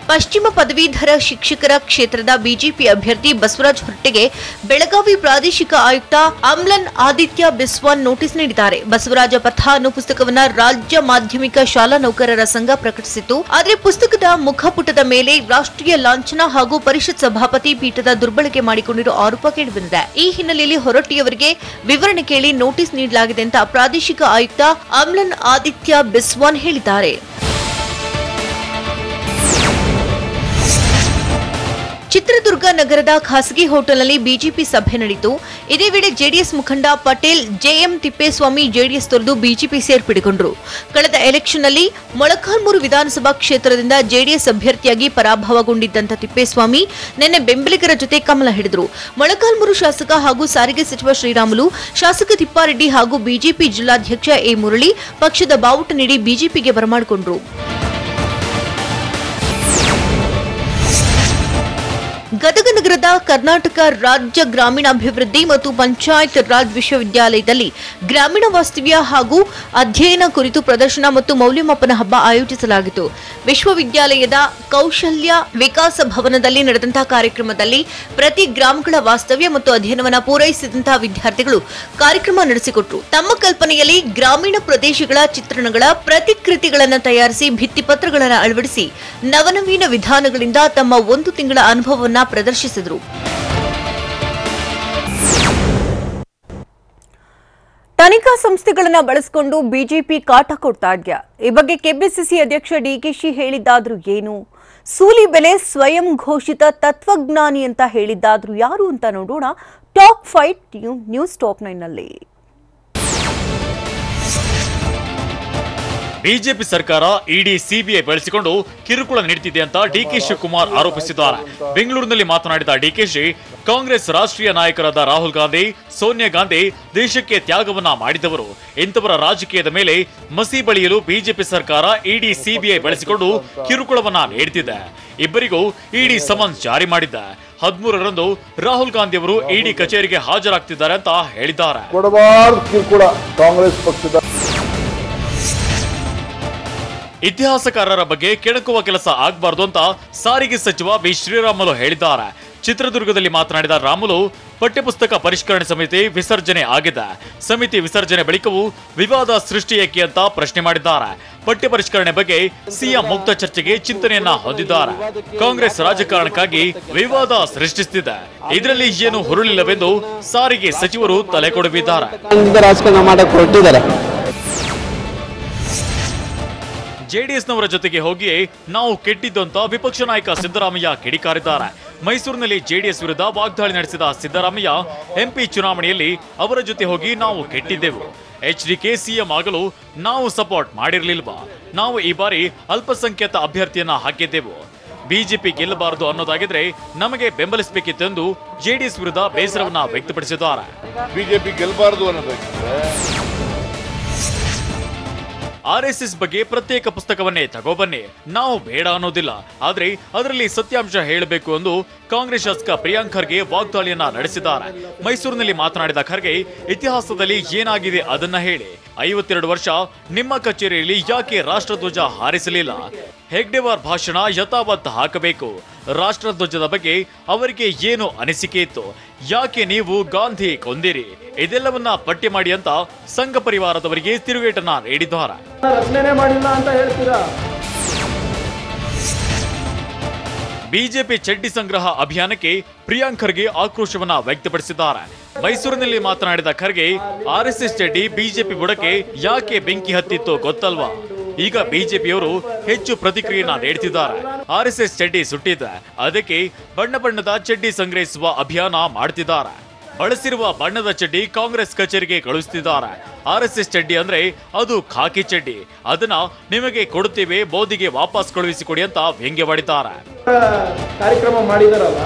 ಪಶ್ಚಿಮ ಪದವೀಧರ ಶಿಕ್ಷಕರ ಕ್ಷೇತ್ರದ ಬಿಜೆಪಿ ಅಭ್ಯರ್ಥಿ ಬಸವರಾಜ ಹೊರಟ್ಟಿಗೆ ಬೆಳಗಾವಿ ಪ್ರಾದೇಶಿಕ ಆಯುಕ್ತ ಅಮ್ಲನ್ ಆದಿತ್ಯ ಬಿಸ್ವಾನ್ ನೋಟಿಸ್ ನೀಡಿದ್ದಾರೆ. ಬಸವರಾಜ ಪಥ ಅನ್ನೋ ಪುಸ್ತಕವನ್ನ ರಾಜ್ಯ ಮಾಧ್ಯಮಿಕ ಶಾಲಾ ನೌಕರರ ಸಂಘ ಪ್ರಕಟಿಸಿತ್ತು. ಆದರೆ ಪುಸ್ತಕದ ಮುಖಪುಟದ ಮೇಲೆ ರಾಷ್ಟ್ರೀಯ ಲಾಂಛನ ಹಾಗೂ ಪರಿಷತ್ ಸಭಾಪತಿ ಪೀಠದ ದುರ್ಬಳಕೆ ಮಾಡಿಕೊಂಡಿರುವ ಆರೋಪ ಕೇಳಿಬಂದಿದೆ. ಈ ಹಿನ್ನೆಲೆಯಲ್ಲಿ ಹೊರಟ್ಟಿಯವರಿಗೆ ವಿವರಣೆ ಕೇಳಿ ನೋಟಿಸ್ ನೀಡಲಾಗಿದೆ ಅಂತ ಪ್ರಾದೇಶಿಕ ಆಯುಕ್ತ ಅಮ್ಲನ್ ಆದಿತ್ಯ ಬಿಸ್ವಾನ್ ಹೇಳಿದ್ದಾರೆ. ಚಿತ್ರದುರ್ಗ ನಗರದ ಖಾಸಗಿ ಹೋಟೆಲ್ನಲ್ಲಿ ಬಿಜೆಪಿ ಸಭೆ ನಡೆಯಿತು. ಇದೇ ವೇಳೆ ಜೆಡಿಎಸ್ ಮುಖಂಡ ಪಟೇಲ್ ಜೆಎಂ ತಿಪ್ಪೇಸ್ವಾಮಿ ಜೆಡಿಎಸ್ ತೊರೆದು ಬಿಜೆಪಿ ಸೇರ್ಪಡೆಗೊಂಡರು. ಕಳೆದ ಎಲೆಕ್ಷನ್ನಲ್ಲಿ ಮೊಳಕಾಲ್ಮೂರು ವಿಧಾನಸಭಾ ಕ್ಷೇತ್ರದಿಂದ ಜೆಡಿಎಸ್ ಅಭ್ಯರ್ಥಿಯಾಗಿ ಪರಾಭವಗೊಂಡಿದ್ದಂಥ ತಿಪ್ಪೇಸ್ವಾಮಿ ನಿನ್ನೆ ಬೆಂಬಲಿಗರ ಜೊತೆ ಕಮಲ ಹಿಡಿದರು. ಮೊಳಕಾಲ್ಮೂರು ಶಾಸಕ ಹಾಗೂ ಸಾರಿಗೆ ಸಚಿವ ಶ್ರೀರಾಮುಲು, ಶಾಸಕ ತಿಪ್ಪಾರೆಡ್ಡಿ ಹಾಗೂ ಬಿಜೆಪಿ ಜಿಲ್ಲಾಧ್ಯಕ್ಷ ಎ ಮುರಳಿ ಪಕ್ಷದ ಬಾವುಟ ನೀಡಿ ಬಿಜೆಪಿಗೆ ಬರಮಾಡಿಕೊಂಡರು. ಗದಗ ನಗರದ ಕರ್ನಾಟಕ ರಾಜ್ಯ ಗ್ರಾಮೀಣಾಭಿವೃದ್ಧಿ ಮತ್ತು ಪಂಚಾಯತ್ ರಾಜ್ ವಿಶ್ವವಿದ್ಯಾಲಯದಲ್ಲಿ ಗ್ರಾಮೀಣ ವಾಸ್ತವ್ಯ ಹಾಗೂ ಅಧ್ಯಯನ ಕುರಿತು ಪ್ರದರ್ಶನ ಮತ್ತು ಮೌಲ್ಯಮಾಪನ ಹಬ್ಬ ಆಯೋಜಿಸಲಾಗಿತ್ತು. ವಿಶ್ವವಿದ್ಯಾಲಯದ ಕೌಶಲ್ಯ ವಿಕಾಸ ಭವನದಲ್ಲಿ ನಡೆದಂತಹ ಕಾರ್ಯಕ್ರಮದಲ್ಲಿ ಪ್ರತಿ ಗ್ರಾಮಗಳ ವಾಸ್ತವ್ಯ ಮತ್ತು ಅಧ್ಯಯನವನ್ನು ಪೂರೈಸಿದಂತಹ ವಿದ್ಯಾರ್ಥಿಗಳು ಕಾರ್ಯಕ್ರಮ ನಡೆಸಿಕೊಟ್ಟರು. ತಮ್ಮ ಕಲ್ಪನೆಯಲ್ಲಿ ಗ್ರಾಮೀಣ ಪ್ರದೇಶಗಳ ಚಿತ್ರಣಗಳ ಪ್ರತಿಕೃತಿಗಳನ್ನು ತಯಾರಿಸಿ ಭಿತ್ತಿಪತ್ರಗಳನ್ನು ಅಳವಡಿಸಿ ನವನವೀನ ವಿಧಾನಗಳಿಂದ ತಮ್ಮ 1 ತಿಂಗಳ ಅನುಭವವನ್ನು ಪ್ರದರ್ಶಿಸಿದರು. ತನಿಖಾ ಸಂಸ್ಥೆಗಳನ್ನು ಬಳಸಿಕೊಂಡು ಬಿಜೆಪಿ ಕಾಟ ಕೊಡ್ತಾ ಇದೆಯಾ? ಈ ಬಗ್ಗೆ ಕೆಪಿಸಿಸಿ ಅಧ್ಯಕ್ಷ ಡಿಕೆಶಿ ಹೇಳಿದ್ದಾದ್ರೂ ಏನು? ಸೂಲಿ ಬೆಲೆ ಸ್ವಯಂ ಘೋಷಿತ ತತ್ವಜ್ಞಾನಿ ಅಂತ ಹೇಳಿದ್ದಾದ್ರೂ ಯಾರು ಅಂತ ನೋಡೋಣ ಟಾಪ್ ಫೈಟ್ ನ್ಯೂಸ್ ಟಾಪ್ 9 ನಲ್ಲಿ. ಬಿಜೆಪಿ ಸರ್ಕಾರ ಇಡಿ ಸಿಬಿಐ ಬಳಸಿಕೊಂಡು ಕಿರುಕುಳ ನೀಡುತ್ತಿದೆ ಅಂತ ಡಿಕೆ ಶಿವಕುಮಾರ್ ಆರೋಪಿಸಿದ್ದಾರೆ. ಬೆಂಗಳೂರಿನಲ್ಲಿ ಮಾತನಾಡಿದ ಡಿಕೆಶಿ, ಕಾಂಗ್ರೆಸ್ ರಾಷ್ಟ್ರೀಯ ನಾಯಕರಾದ ರಾಹುಲ್ ಗಾಂಧಿ, ಸೋನಿಯಾ ಗಾಂಧಿ ದೇಶಕ್ಕೆ ತ್ಯಾಗವನ್ನ ಮಾಡಿದವರು. ಇಂಥವರ ರಾಜಕೀಯದ ಮೇಲೆ ಮಸಿ ಬಳಿಯಲು ಬಿಜೆಪಿ ಸರ್ಕಾರ ಇಡಿ ಸಿಬಿಐ ಬಳಸಿಕೊಂಡು ಕಿರುಕುಳವನ್ನ ನೀಡುತ್ತಿದೆ. ಇಬ್ಬರಿಗೂ ಇಡಿ ಸಮನ್ಸ್ ಜಾರಿ ಮಾಡಿದ್ದ 13ರಂದು ರಾಹುಲ್ ಗಾಂಧಿ ಅವರು ಇಡಿ ಕಚೇರಿಗೆ ಹಾಜರಾಗ್ತಿದ್ದಾರೆ ಅಂತ ಹೇಳಿದ್ದಾರೆ. ಇತಿಹಾಸಕಾರರ ಬಗ್ಗೆ ಕೆಣಕುವ ಕೆಲಸ ಆಗಬಾರದು ಅಂತ ಸಾರಿಗೆ ಸಚಿವ ಬಿ ಶ್ರೀರಾಮುಲು ಹೇಳಿದ್ದಾರೆ. ಚಿತ್ರದುರ್ಗದಲ್ಲಿ ಮಾತನಾಡಿದ ರಾಮುಲು, ಪಠ್ಯಪುಸ್ತಕ ಪರಿಷ್ಕರಣೆ ಸಮಿತಿ ವಿಸರ್ಜನೆ ಆಗಿದೆ. ಸಮಿತಿ ವಿಸರ್ಜನೆ ಬಳಿಕವೂ ವಿವಾದ ಸೃಷ್ಟಿ ಏಕೆ ಅಂತ ಪ್ರಶ್ನೆ ಮಾಡಿದ್ದಾರೆ. ಪಠ್ಯ ಪರಿಷ್ಕರಣೆ ಬಗ್ಗೆ ಸಿಎಂ ಮುಕ್ತ ಚರ್ಚೆಗೆ ಚಿಂತನೆಯನ್ನ ಹೊಂದಿದ್ದಾರೆ. ಕಾಂಗ್ರೆಸ್ ರಾಜಕಾರಣಕ್ಕಾಗಿ ವಿವಾದ ಸೃಷ್ಟಿಸುತ್ತಿದೆ, ಇದರಲ್ಲಿ ಏನು ಹುರುಳಿಲ್ಲವೆಂದು ಸಾರಿಗೆ ಸಚಿವರು ತಲೆ ಕೊಡಬಿದ್ದಾರೆ. ಜೆಡಿಎಸ್ನವರ ಜೊತೆಗೆ ಹೋಗಿಯೇ ನಾವು ಕೆಟ್ಟಿದ್ದು ಅಂತ ವಿಪಕ್ಷ ನಾಯಕ ಸಿದ್ದರಾಮಯ್ಯ ಕಿಡಿಕಾರಿದ್ದಾರೆ. ಮೈಸೂರಿನಲ್ಲಿ ಜೆಡಿಎಸ್ ವಿರುದ್ಧ ವಾಗ್ದಾಳಿ ನಡೆಸಿದ ಸಿದ್ದರಾಮಯ್ಯ ಎಂಪಿ ಚುನಾವಣೆಯಲ್ಲಿ ಅವರ ಜೊತೆ ಹೋಗಿ ನಾವು ಕೆಟ್ಟಿದ್ದೆವು. ಎಚ್ಡಿಕೆ ಸಿಎಂ ಆಗಲು ನಾವು ಸಪೋರ್ಟ್ ಮಾಡಿರಲಿಲ್ವಾ? ನಾವು ಈ ಬಾರಿ ಅಲ್ಪಸಂಖ್ಯಾತ ಅಭ್ಯರ್ಥಿಯನ್ನ ಹಾಕಿದ್ದೆವು. ಬಿಜೆಪಿ ಗೆಲ್ಲಬಾರದು ಅನ್ನೋದಾಗಿದ್ರೆ ನಮಗೆ ಬೆಂಬಲಿಸಬೇಕಿತ್ತೆಂದು ಜೆಡಿಎಸ್ ವಿರುದ್ಧ ಬೇಸರವನ್ನ ವ್ಯಕ್ತಪಡಿಸಿದ್ದಾರೆ. ಬಿಜೆಪಿ ಗೆಲ್ಲಬಾರದು ಅನ್ನೋದಾಗಿದ್ರೆ ಆರ್ಎಸ್ಎಸ್ ಬಗ್ಗೆ ಪ್ರತ್ಯೇಕ ಪುಸ್ತಕವನ್ನೇ ತಗೋಬನ್ನಿ, ನಾವು ಬೇಡ ಅನ್ನೋದಿಲ್ಲ, ಆದ್ರೆ ಅದರಲ್ಲಿ ಸತ್ಯಾಂಶ ಹೇಳಬೇಕು ಎಂದು ಕಾಂಗ್ರೆಸ್ ಶಾಸಕ ಪ್ರಿಯಾಂಕ್ ಖರ್ಗೆ ವಾಗ್ದಾಳಿಯನ್ನ ನಡೆಸಿದ್ದಾರೆ. ಮೈಸೂರಿನಲ್ಲಿ ಮಾತನಾಡಿದ ಖರ್ಗೆ, ಇತಿಹಾಸದಲ್ಲಿ ಏನಾಗಿದೆ ಅದನ್ನ ಹೇಳಿ. 52 ವರ್ಷ ನಿಮ್ಮ ಕಚೇರಿಯಲ್ಲಿ ಯಾಕೆ ರಾಷ್ಟ್ರಧ್ವಜ ಹಾರಿಸಲಿಲ್ಲ? ಹೆಗ್ಡೆವಾರ್ ಭಾಷಣ ಯಥಾವತ್ ಹಾಕಬೇಕು. ರಾಷ್ಟ್ರಧ್ವಜದ ಬಗ್ಗೆ ಅವರಿಗೆ ಏನು ಅನಿಸಿಕೆ ಇತ್ತು? ಯಾಕೆ ನೀವು ಗಾಂಧಿ ಕೊಂದಿರಿ? ಇದೆಲ್ಲವನ್ನ ಪಟ್ಟಿ ಮಾಡಿ ಅಂತ ಸಂಘ ಪರಿವಾರದವರಿಗೆ ತಿರುಗೇಟನ್ನ ನೀಡಿದ್ದಾರೆ. ಬಿಜೆಪಿ ಚಡ್ಡಿ ಸಂಗ್ರಹ ಅಭಿಯಾನಕ್ಕೆ ಪ್ರಿಯಾಂಕ್ ಖರ್ಗೆ ಆಕ್ರೋಶವನ್ನ ವ್ಯಕ್ತಪಡಿಸಿದ್ದಾರೆ. ಮೈಸೂರಿನಲ್ಲಿ ಮಾತನಾಡಿದ ಖರ್ಗೆ, ಆರ್ಎಸ್ಎಸ್ ಚಡ್ಡಿ ಬಿಜೆಪಿ ಬುಡಕ್ಕೆ ಯಾಕೆ ಬೆಂಕಿ ಹತ್ತಿತ್ತು ಗೊತ್ತಲ್ವಾ? ಈಗ ಬಿಜೆಪಿಯವರು ಹೆಚ್ಚು ಪ್ರತಿಕ್ರಿಯೆಯನ್ನ ನೀಡುತ್ತಿದ್ದಾರೆ. ಆರ್ಎಸ್ಎಸ್ ಚಡ್ಡಿ ಸುಟ್ಟಿದೆ, ಅದಕ್ಕೆ ಬಣ್ಣ ಬಣ್ಣದ ಚಡ್ಡಿ ಸಂಗ್ರಹಿಸುವ ಅಭಿಯಾನ ಮಾಡ್ತಿದ್ದಾರೆ. ಬಳಸಿರುವ ಬಣ್ಣದ ಚಡ್ಡಿ ಕಾಂಗ್ರೆಸ್ ಕಚೇರಿಗೆ ಕಳುಹಿಸುತ್ತಿದ್ದಾರೆ. ಆರ್ಎಸ್ಎಸ್ ಚಡ್ಡಿ ಅಂದ್ರೆ ಅದು ಖಾಕಿ ಚಡ್ಡಿ, ಅದನ್ನ ನಿಮಗೆ ಕೊಡುತ್ತೇವೆ, ಮೋದಿಗೆ ವಾಪಸ್ ಕಳುಹಿಸಿಕೊಡಿ ಅಂತ ವ್ಯಂಗ್ಯವಾಡಿದ್ದಾರೆ. ಕಾರ್ಯಕ್ರಮ ಮಾಡಿದಾರಲ್ಲ.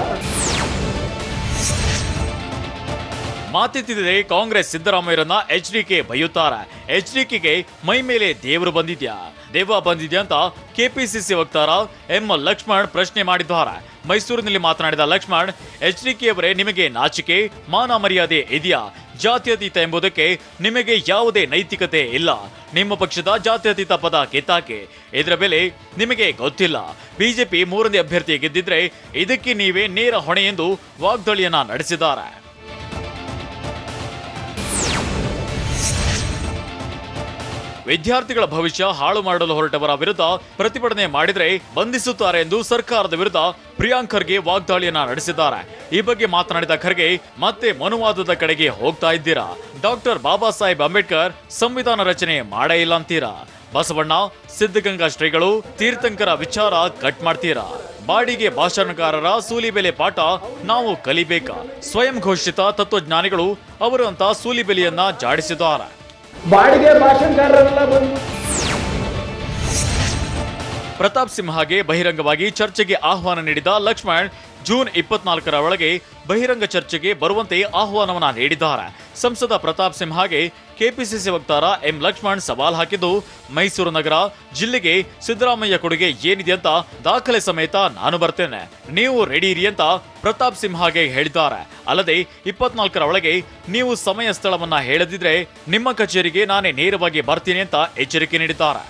ಮಾತೆತ್ತಿದೆ ಕಾಂಗ್ರೆಸ್ ಸಿದ್ದರಾಮಯ್ಯರನ್ನ ಎಚ್ಡಿಕೆ ಬೈಯುತ್ತಾರೆ. ಎಚ್ಡಿಕೆಗೆ ಮೈ ಮೇಲೆ ದೇವರು ಬಂದಿದ್ಯಾ, ದೇವ ಬಂದಿದ್ಯಾ ಅಂತ ಕೆಪಿಸಿಸಿ ವಕ್ತಾರ ಎಂ ಲಕ್ಷ್ಮಣ್ ಪ್ರಶ್ನೆ ಮಾಡಿದ್ದಾರೆ. ಮೈಸೂರಿನಲ್ಲಿ ಮಾತನಾಡಿದ ಲಕ್ಷ್ಮಣ್, ಎಚ್ಡಿಕೆ ಅವರೇ, ನಿಮಗೆ ನಾಚಿಕೆ ಮಾನ ಮರ್ಯಾದೆ ಇದೆಯಾ? ಜಾತ್ಯತೀತ ಎಂಬುದಕ್ಕೆ ನಿಮಗೆ ಯಾವುದೇ ನೈತಿಕತೆ ಇಲ್ಲ. ನಿಮ್ಮ ಪಕ್ಷದ ಜಾತ್ಯತೀತ ಪದ ಕಿತ್ತಾಕೆ, ಇದರ ಬೆಲೆ ನಿಮಗೆ ಗೊತ್ತಿಲ್ಲ. ಬಿಜೆಪಿ 3ನೇ ಅಭ್ಯರ್ಥಿ ಗೆದ್ದಿದ್ರೆ ಇದಕ್ಕೆ ನೀವೇ ನೇರ ಹೊಣೆ ಎಂದು ವಾಗ್ದಾಳಿಯನ್ನ ನಡೆಸಿದ್ದಾರೆ. ವಿದ್ಯಾರ್ಥಿಗಳ ಭವಿಷ್ಯ ಹಾಳು ಮಾಡಲು ಹೊರಟವರ ವಿರುದ್ಧ ಪ್ರತಿಭಟನೆ ಮಾಡಿದ್ರೆ ಬಂಧಿಸುತ್ತಾರೆ ಎಂದು ಸರ್ಕಾರದ ವಿರುದ್ಧ ಪ್ರಿಯಾಂಕ್ ಖರ್ಗೆ ವಾಗ್ದಾಳಿಯನ್ನ ನಡೆಸಿದ್ದಾರೆ. ಈ ಬಗ್ಗೆ ಮಾತನಾಡಿದ ಖರ್ಗೆ, ಮತ್ತೆ ಮನುವಾದದ ಕಡೆಗೆ ಹೋಗ್ತಾ ಇದ್ದೀರಾ? ಡಾಕ್ಟರ್ ಬಾಬಾ ಸಾಹೇಬ್ ಅಂಬೇಡ್ಕರ್ ಸಂವಿಧಾನ ರಚನೆ ಮಾಡೇ ಇಲ್ಲ ಅಂತೀರಾ? ಬಸವಣ್ಣ, ಸಿದ್ಧಗಂಗಾ ಶ್ರೀಗಳು, ತೀರ್ಥಂಕರ ವಿಚಾರ ಕಟ್ ಮಾಡ್ತೀರಾ? ಬಾಡಿಗೆ ಭಾಷಣಕಾರರ ಸೂಲಿಬೆಲೆ ಪಾಠ ನಾವು ಕಲಿಬೇಕಾ? ಸ್ವಯಂ ಘೋಷಿತ ತತ್ವಜ್ಞಾನಿಗಳು ಅವರು ಅಂತ ಸೂಲಿಬೆಲೆಯನ್ನ ಜಾಡಿಸಿದ್ದಾರೆ. ಬಾಡಿಗೆ ಭಾಷಣಕಾರರೆಲ್ಲ ಬಂದು ಪ್ರತಾಪ್ ಸಿಂಹಗೆ ಬಹಿರಂಗವಾಗಿ ಚರ್ಚೆಗೆ ಆಹ್ವಾನ ನೀಡಿದ ಲಕ್ಷ್ಮಣ್, ಜೂನ್ 24ರ ಒಳಗೆ ಬಹಿರಂಗ ಚರ್ಚೆಗೆ ಬರುವಂತೆ ಆಹ್ವಾನವನ್ನ ನೀಡಿದ್ದಾರೆ. ಸಂಸದ ಪ್ರತಾಪ್ ಸಿಂಹಗೆ ಕೆಪಿಸಿಸಿ ವಕ್ತಾರ ಎಂ ಲಕ್ಷ್ಮಣ್ ಸವಾಲ್ ಹಾಕಿದ್ದು, ಮೈಸೂರು ನಗರ ಜಿಲ್ಲೆಗೆ ಸಿದ್ದರಾಮಯ್ಯ ಕೊಡುಗೆ ಏನಿದೆ ಅಂತ ದಾಖಲೆ ಸಮೇತ ನಾನು ಬರ್ತೇನೆ, ನೀವು ರೆಡಿ ಇರಿ ಅಂತ ಪ್ರತಾಪ್ ಸಿಂಹಗೆ ಹೇಳಿದ್ದಾರೆ. ಅಲ್ಲದೆ 24ರ ಒಳಗೆ ನೀವು ಸಮಯ ಸ್ಥಳವನ್ನ ಹೇಳದಿದ್ರೆ ನಿಮ್ಮ ಕಚೇರಿಗೆ ನಾನೇ ನೇರವಾಗಿ ಬರ್ತೀನಿ ಅಂತ ಎಚ್ಚರಿಕೆ ನೀಡಿದ್ದಾರೆ.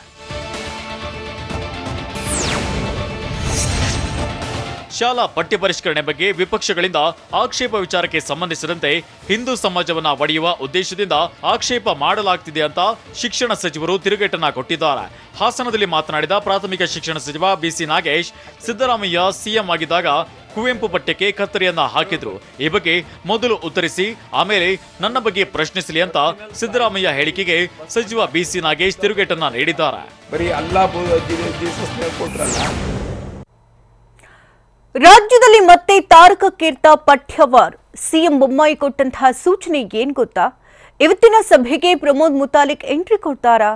ಶಾಲಾ ಪಠ್ಯ ಪರಿಷ್ಕರಣೆ ಬಗ್ಗೆ ವಿಪಕ್ಷಗಳಿಂದ ಆಕ್ಷೇಪ ವಿಚಾರಕ್ಕೆ ಸಂಬಂಧಿಸಿದಂತೆ ಹಿಂದೂ ಸಮಾಜವನ್ನ ಒಡೆಯುವ ಉದ್ದೇಶದಿಂದ ಆಕ್ಷೇಪ ಮಾಡಲಾಗ್ತಿದೆ ಅಂತ ಶಿಕ್ಷಣ ಸಚಿವರು ತಿರುಗೇಟನ್ನ ಕೊಟ್ಟಿದ್ದಾರೆ. ಹಾಸನದಲ್ಲಿ ಮಾತನಾಡಿದ ಪ್ರಾಥಮಿಕ ಶಿಕ್ಷಣ ಸಚಿವ ಬಿಸಿ ನಾಗೇಶ್, ಸಿದ್ದರಾಮಯ್ಯ ಸಿಎಂ ಆಗಿದ್ದಾಗ ಕುವೆಂಪು ಪಠ್ಯಕ್ಕೆ ಕತ್ತರಿಯನ್ನ ಹಾಕಿದ್ರು. ಈ ಬಗ್ಗೆ ಮೊದಲು ಉತ್ತರಿಸಿ ಆಮೇಲೆ ನನ್ನ ಬಗ್ಗೆ ಪ್ರಶ್ನಿಸಲಿ ಅಂತ ಸಿದ್ದರಾಮಯ್ಯ ಹೇಳಿಕೆಗೆ ಸಚಿವ ಬಿಸಿ ನಾಗೇಶ್ ತಿರುಗೇಟನ್ನ ನೀಡಿದ್ದಾರೆ. ರಾಜ್ಯದಲ್ಲಿ ಮತ್ತೆ ತಾರಕಕ್ಕೇರ್ತ ಪಠ್ಯವಾರ್. ಸಿಎಂ ಬೊಮ್ಮಾಯಿ ಕೊಟ್ಟಂತಹ ಸೂಚನೆ ಏನ್ ಗೊತ್ತಾ? ಇವತ್ತಿನ ಸಭೆಗೆ ಪ್ರಮೋದ್ ಮುತಾಲಿಕ್ ಎಂಟ್ರಿ ಕೊಡ್ತಾರಾ?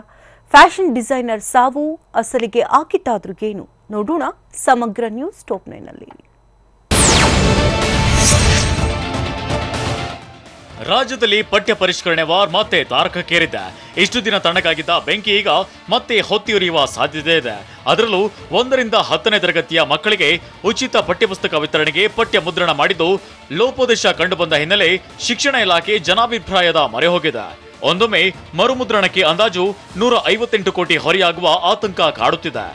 ಫ್ಯಾಷನ್ ಡಿಸೈನರ್ ಸಾವು ಅಸಲಿಗೆ ಆಗಿತ್ತಾದ್ರೂ ಏನು ನೋಡೋಣ ಸಮಗ್ರ ನ್ಯೂಸ್ ಟಾಪ್ 9ನಲ್ಲಿ. ರಾಜ್ಯದಲ್ಲಿ ಪಠ್ಯ ಪರಿಷ್ಕರಣೆ ವಾರ್ ಮತ್ತೆ ತಾರಕಕ್ಕೇರಿದೆ. ಇಷ್ಟು ದಿನ ತಣ್ಣಗಾಗಿದ್ದ ಬೆಂಕಿ ಈಗ ಮತ್ತೆ ಹೊತ್ತಿಯುರಿಯುವ ಸಾಧ್ಯತೆ ಇದೆ. ಅದರಲ್ಲೂ 1ರಿಂದ 10ನೇ ತರಗತಿಯ ಮಕ್ಕಳಿಗೆ ಉಚಿತ ಪಠ್ಯಪುಸ್ತಕ ವಿತರಣೆಗೆ ಪಠ್ಯ ಮುದ್ರಣ ಮಾಡಿದ್ದು ಲೋಪೋದೇಶ ಕಂಡುಬಂದ ಹಿನ್ನೆಲೆ ಶಿಕ್ಷಣ ಇಲಾಖೆ ಜನಾಭಿಪ್ರಾಯದ ಮೊರೆ ಹೋಗಿದೆ. ಒಂದೊಮ್ಮೆ ಮರುಮುದ್ರಣಕ್ಕೆ ಅಂದಾಜು 158 ಕೋಟಿ ಹೊರೆಯಾಗುವ ಆತಂಕ ಕಾಡುತ್ತಿದೆ.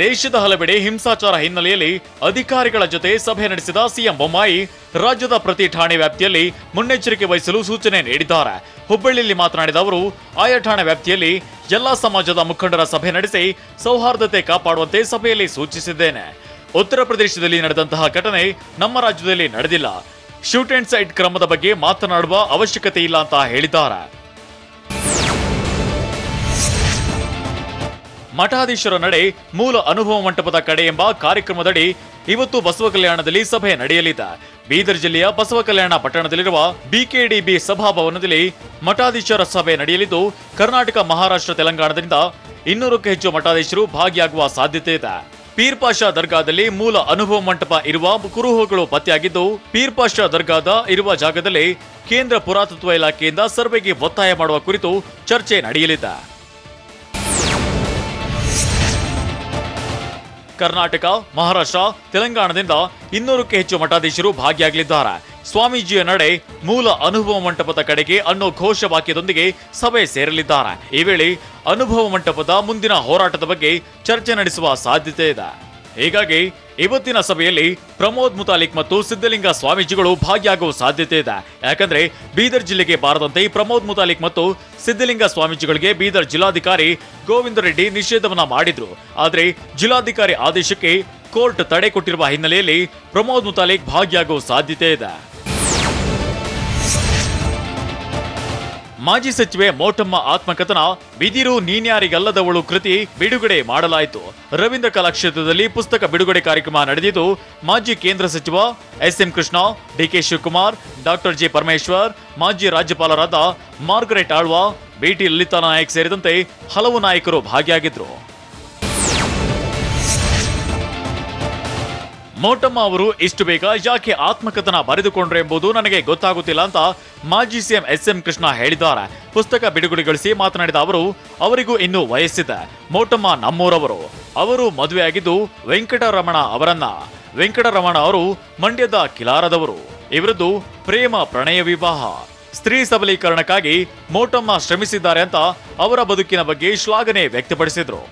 ದೇಶದ ಹಲವೆಡೆ ಹಿಂಸಾಚಾರ ಹಿನ್ನೆಲೆಯಲ್ಲಿ ಅಧಿಕಾರಿಗಳ ಜೊತೆ ಸಭೆ ನಡೆಸಿದ ಸಿಎಂ ಬೊಮ್ಮಾಯಿ ರಾಜ್ಯದ ಪ್ರತಿ ಠಾಣೆ ವ್ಯಾಪ್ತಿಯಲ್ಲಿ ಮುನ್ನೆಚ್ಚರಿಕೆ ವಹಿಸಲು ಸೂಚನೆ ನೀಡಿದ್ದಾರೆ. ಹುಬ್ಬಳ್ಳಿಯಲ್ಲಿ ಮಾತನಾಡಿದ ಅವರು, ಆಯಾ ಠಾಣೆ ವ್ಯಾಪ್ತಿಯಲ್ಲಿ ಎಲ್ಲಾ ಸಮಾಜದ ಮುಖಂಡರ ಸಭೆ ನಡೆಸಿ ಸೌಹಾರ್ದತೆ ಕಾಪಾಡುವಂತೆ ಸಭೆಯಲ್ಲಿ ಸೂಚಿಸಿದ್ದೇನೆ. ಉತ್ತರ ಪ್ರದೇಶದಲ್ಲಿ ನಡೆದಂತಹ ಘಟನೆ ನಮ್ಮ ರಾಜ್ಯದಲ್ಲಿ ನಡೆದಿಲ್ಲ. ಶೂಟ್ ಅಂಡ್ ಸೈಟ್ ಕ್ರಮದ ಬಗ್ಗೆ ಮಾತನಾಡುವ ಅವಶ್ಯಕತೆ ಇಲ್ಲ ಅಂತ ಹೇಳಿದ್ದಾರೆ. ಮಠಾಧೀಶರ ನಡೆ ಮೂಲ ಅನುಭವ ಮಂಟಪದ ಕಡೆ ಎಂಬ ಕಾರ್ಯಕ್ರಮದಡಿ ಇವತ್ತು ಬಸವ ಕಲ್ಯಾಣದಲ್ಲಿ ಸಭೆ ನಡೆಯಲಿದೆ. ಬೀದರ್ ಜಿಲ್ಲೆಯ ಬಸವ ಕಲ್ಯಾಣ ಪಟ್ಟಣದಲ್ಲಿರುವ ಬಿಕೆಡಿಬಿ ಸಭಾಭವನದಲ್ಲಿ ಮಠಾಧೀಶರ ಸಭೆ ನಡೆಯಲಿದ್ದು, ಕರ್ನಾಟಕ, ಮಹಾರಾಷ್ಟ್ರ, ತೆಲಂಗಾಣದಿಂದ 200ಕ್ಕೂ ಹೆಚ್ಚು ಮಠಾಧೀಶರು ಭಾಗಿಯಾಗುವ ಸಾಧ್ಯತೆ ಇದೆ. ಪೀರ್ ಪಾಷಾ ದರ್ಗಾದಲ್ಲಿ ಮೂಲ ಅನುಭವ ಮಂಟಪ ಇರುವ ಕುರುಹುಗಳು ಪತ್ತೆಯಾಗಿದ್ದು, ಪೀರ್ ಪಾಷಾ ದರ್ಗಾದ ಇರುವ ಜಾಗದಲ್ಲಿ ಕೇಂದ್ರ ಪುರಾತತ್ವ ಇಲಾಖೆಯಿಂದ ಸರ್ವೆಗೆ ಒತ್ತಾಯ ಮಾಡುವ ಕುರಿತು ಚರ್ಚೆ ನಡೆಯಲಿದೆ. ಕರ್ನಾಟಕ, ಮಹಾರಾಷ್ಟ್ರ, ತೆಲಂಗಾಣದಿಂದ 200ಕ್ಕೂ ಹೆಚ್ಚು ಮಠಾಧೀಶರು ಭಾಗಿಯಾಗಲಿದ್ದಾರೆ. ಸ್ವಾಮೀಜಿಯ ನಡೆ ಮೂಲ ಅನುಭವ ಮಂಟಪದ ಕಡೆಗೆ ಅನ್ನೋ ಘೋಷವಾಕ್ಯದೊಂದಿಗೆ ಸಭೆ ಸೇರಲಿದ್ದಾರೆ. ಈ ವೇಳೆ ಅನುಭವ ಮಂಟಪದ ಮುಂದಿನ ಹೋರಾಟದ ಬಗ್ಗೆ ಚರ್ಚೆ ನಡೆಸುವ ಸಾಧ್ಯತೆ ಇದೆ. ಹೀಗಾಗಿ ಇವತ್ತಿನ ಸಭೆಯಲ್ಲಿ ಪ್ರಮೋದ್ ಮುತಾಲಿಕ್ ಮತ್ತು ಸಿದ್ದಲಿಂಗ ಸ್ವಾಮೀಜಿಗಳು ಭಾಗಿಯಾಗುವ ಸಾಧ್ಯತೆ ಇದೆ. ಯಾಕಂದ್ರೆ ಬೀದರ್ ಜಿಲ್ಲೆಗೆ ಬಾರದಂತೆ ಪ್ರಮೋದ್ ಮುತಾಲಿಕ್ ಮತ್ತು ಸಿದ್ದಲಿಂಗ ಸ್ವಾಮೀಜಿಗಳಿಗೆ ಬೀದರ್ ಜಿಲ್ಲಾಧಿಕಾರಿ ಗೋವಿಂದ ರೆಡ್ಡಿ ನಿಷೇಧವನ್ನ ಮಾಡಿದ್ರು. ಆದರೆ ಜಿಲ್ಲಾಧಿಕಾರಿ ಆದೇಶಕ್ಕೆ ಕೋರ್ಟ್ ತಡೆ ಕೊಟ್ಟಿರುವ ಹಿನ್ನೆಲೆಯಲ್ಲಿ ಪ್ರಮೋದ್ ಮುತಾಲಿಕ್ ಭಾಗಿಯಾಗುವ ಸಾಧ್ಯತೆ ಇದೆ. ಮಾಜಿ ಸಚಿವೆ ಮೋಟಮ್ಮ ಆತ್ಮಕಥನ ಬಿದಿರು ನೀನ್ಯಾರಿಗಲ್ಲದವಳು ಕೃತಿ ಬಿಡುಗಡೆ ಮಾಡಲಾಯಿತು. ರವೀಂದ್ರ ಕಲಾಕ್ಷೇತ್ರದಲ್ಲಿ ಪುಸ್ತಕ ಬಿಡುಗಡೆ ಕಾರ್ಯಕ್ರಮ ನಡೆದಿದ್ದು, ಮಾಜಿ ಕೇಂದ್ರ ಸಚಿವ S M. Krishna, D K Shivakumar, doctor G Parameshwar, ಮಾಜಿ ರಾಜ್ಯಪಾಲರಾದ ಮಾರ್ಗರೆಟ್ ಆಳ್ವಾ, ಬಿಟಿ ಲಲಿತಾ ನಾಯಕ್ ಸೇರಿದಂತೆ ಹಲವು ನಾಯಕರು ಭಾಗಿಯಾಗಿದ್ರು. ಮೋಟಮ್ಮ ಅವರು ಇಷ್ಟು ಬೇಗ ಯಾಕೆ ಆತ್ಮಕಥನ ಬರೆದುಕೊಂಡ್ರು ಎಂಬುದು ನನಗೆ ಗೊತ್ತಾಗುತ್ತಿಲ್ಲ ಅಂತ ಮಾಜಿ ಸಿಎಂ ಎಸ್.ಎಂ. ಕೃಷ್ಣ ಹೇಳಿದ್ದಾರೆ. ಪುಸ್ತಕ ಬಿಡುಗಡೆಗೊಳಿಸಿ ಮಾತನಾಡಿದ ಅವರು, ಅವರಿಗೂ ಇನ್ನೂ ವಯಸ್ಸಿದೆ. ಮೋಟಮ್ಮ ನಮ್ಮೂರವರು. ಅವರು ಮದುವೆಯಾಗಿದ್ದು ವೆಂಕಟರಮಣ ಅವರನ್ನ. ವೆಂಕಟರಮಣ ಅವರು ಮಂಡ್ಯದ ಕಿಲಾರದವರು. ಇವರದ್ದು ಪ್ರೇಮ ಪ್ರಣಯ ವಿವಾಹ. ಸ್ತ್ರೀ ಸಬಲೀಕರಣಕ್ಕಾಗಿ ಮೋಟಮ್ಮ ಶ್ರಮಿಸಿದ್ದಾರೆ ಅಂತ ಅವರ ಬದುಕಿನ ಬಗ್ಗೆ ಶ್ಲಾಘನೆ ವ್ಯಕ್ತಪಡಿಸಿದ್ರು.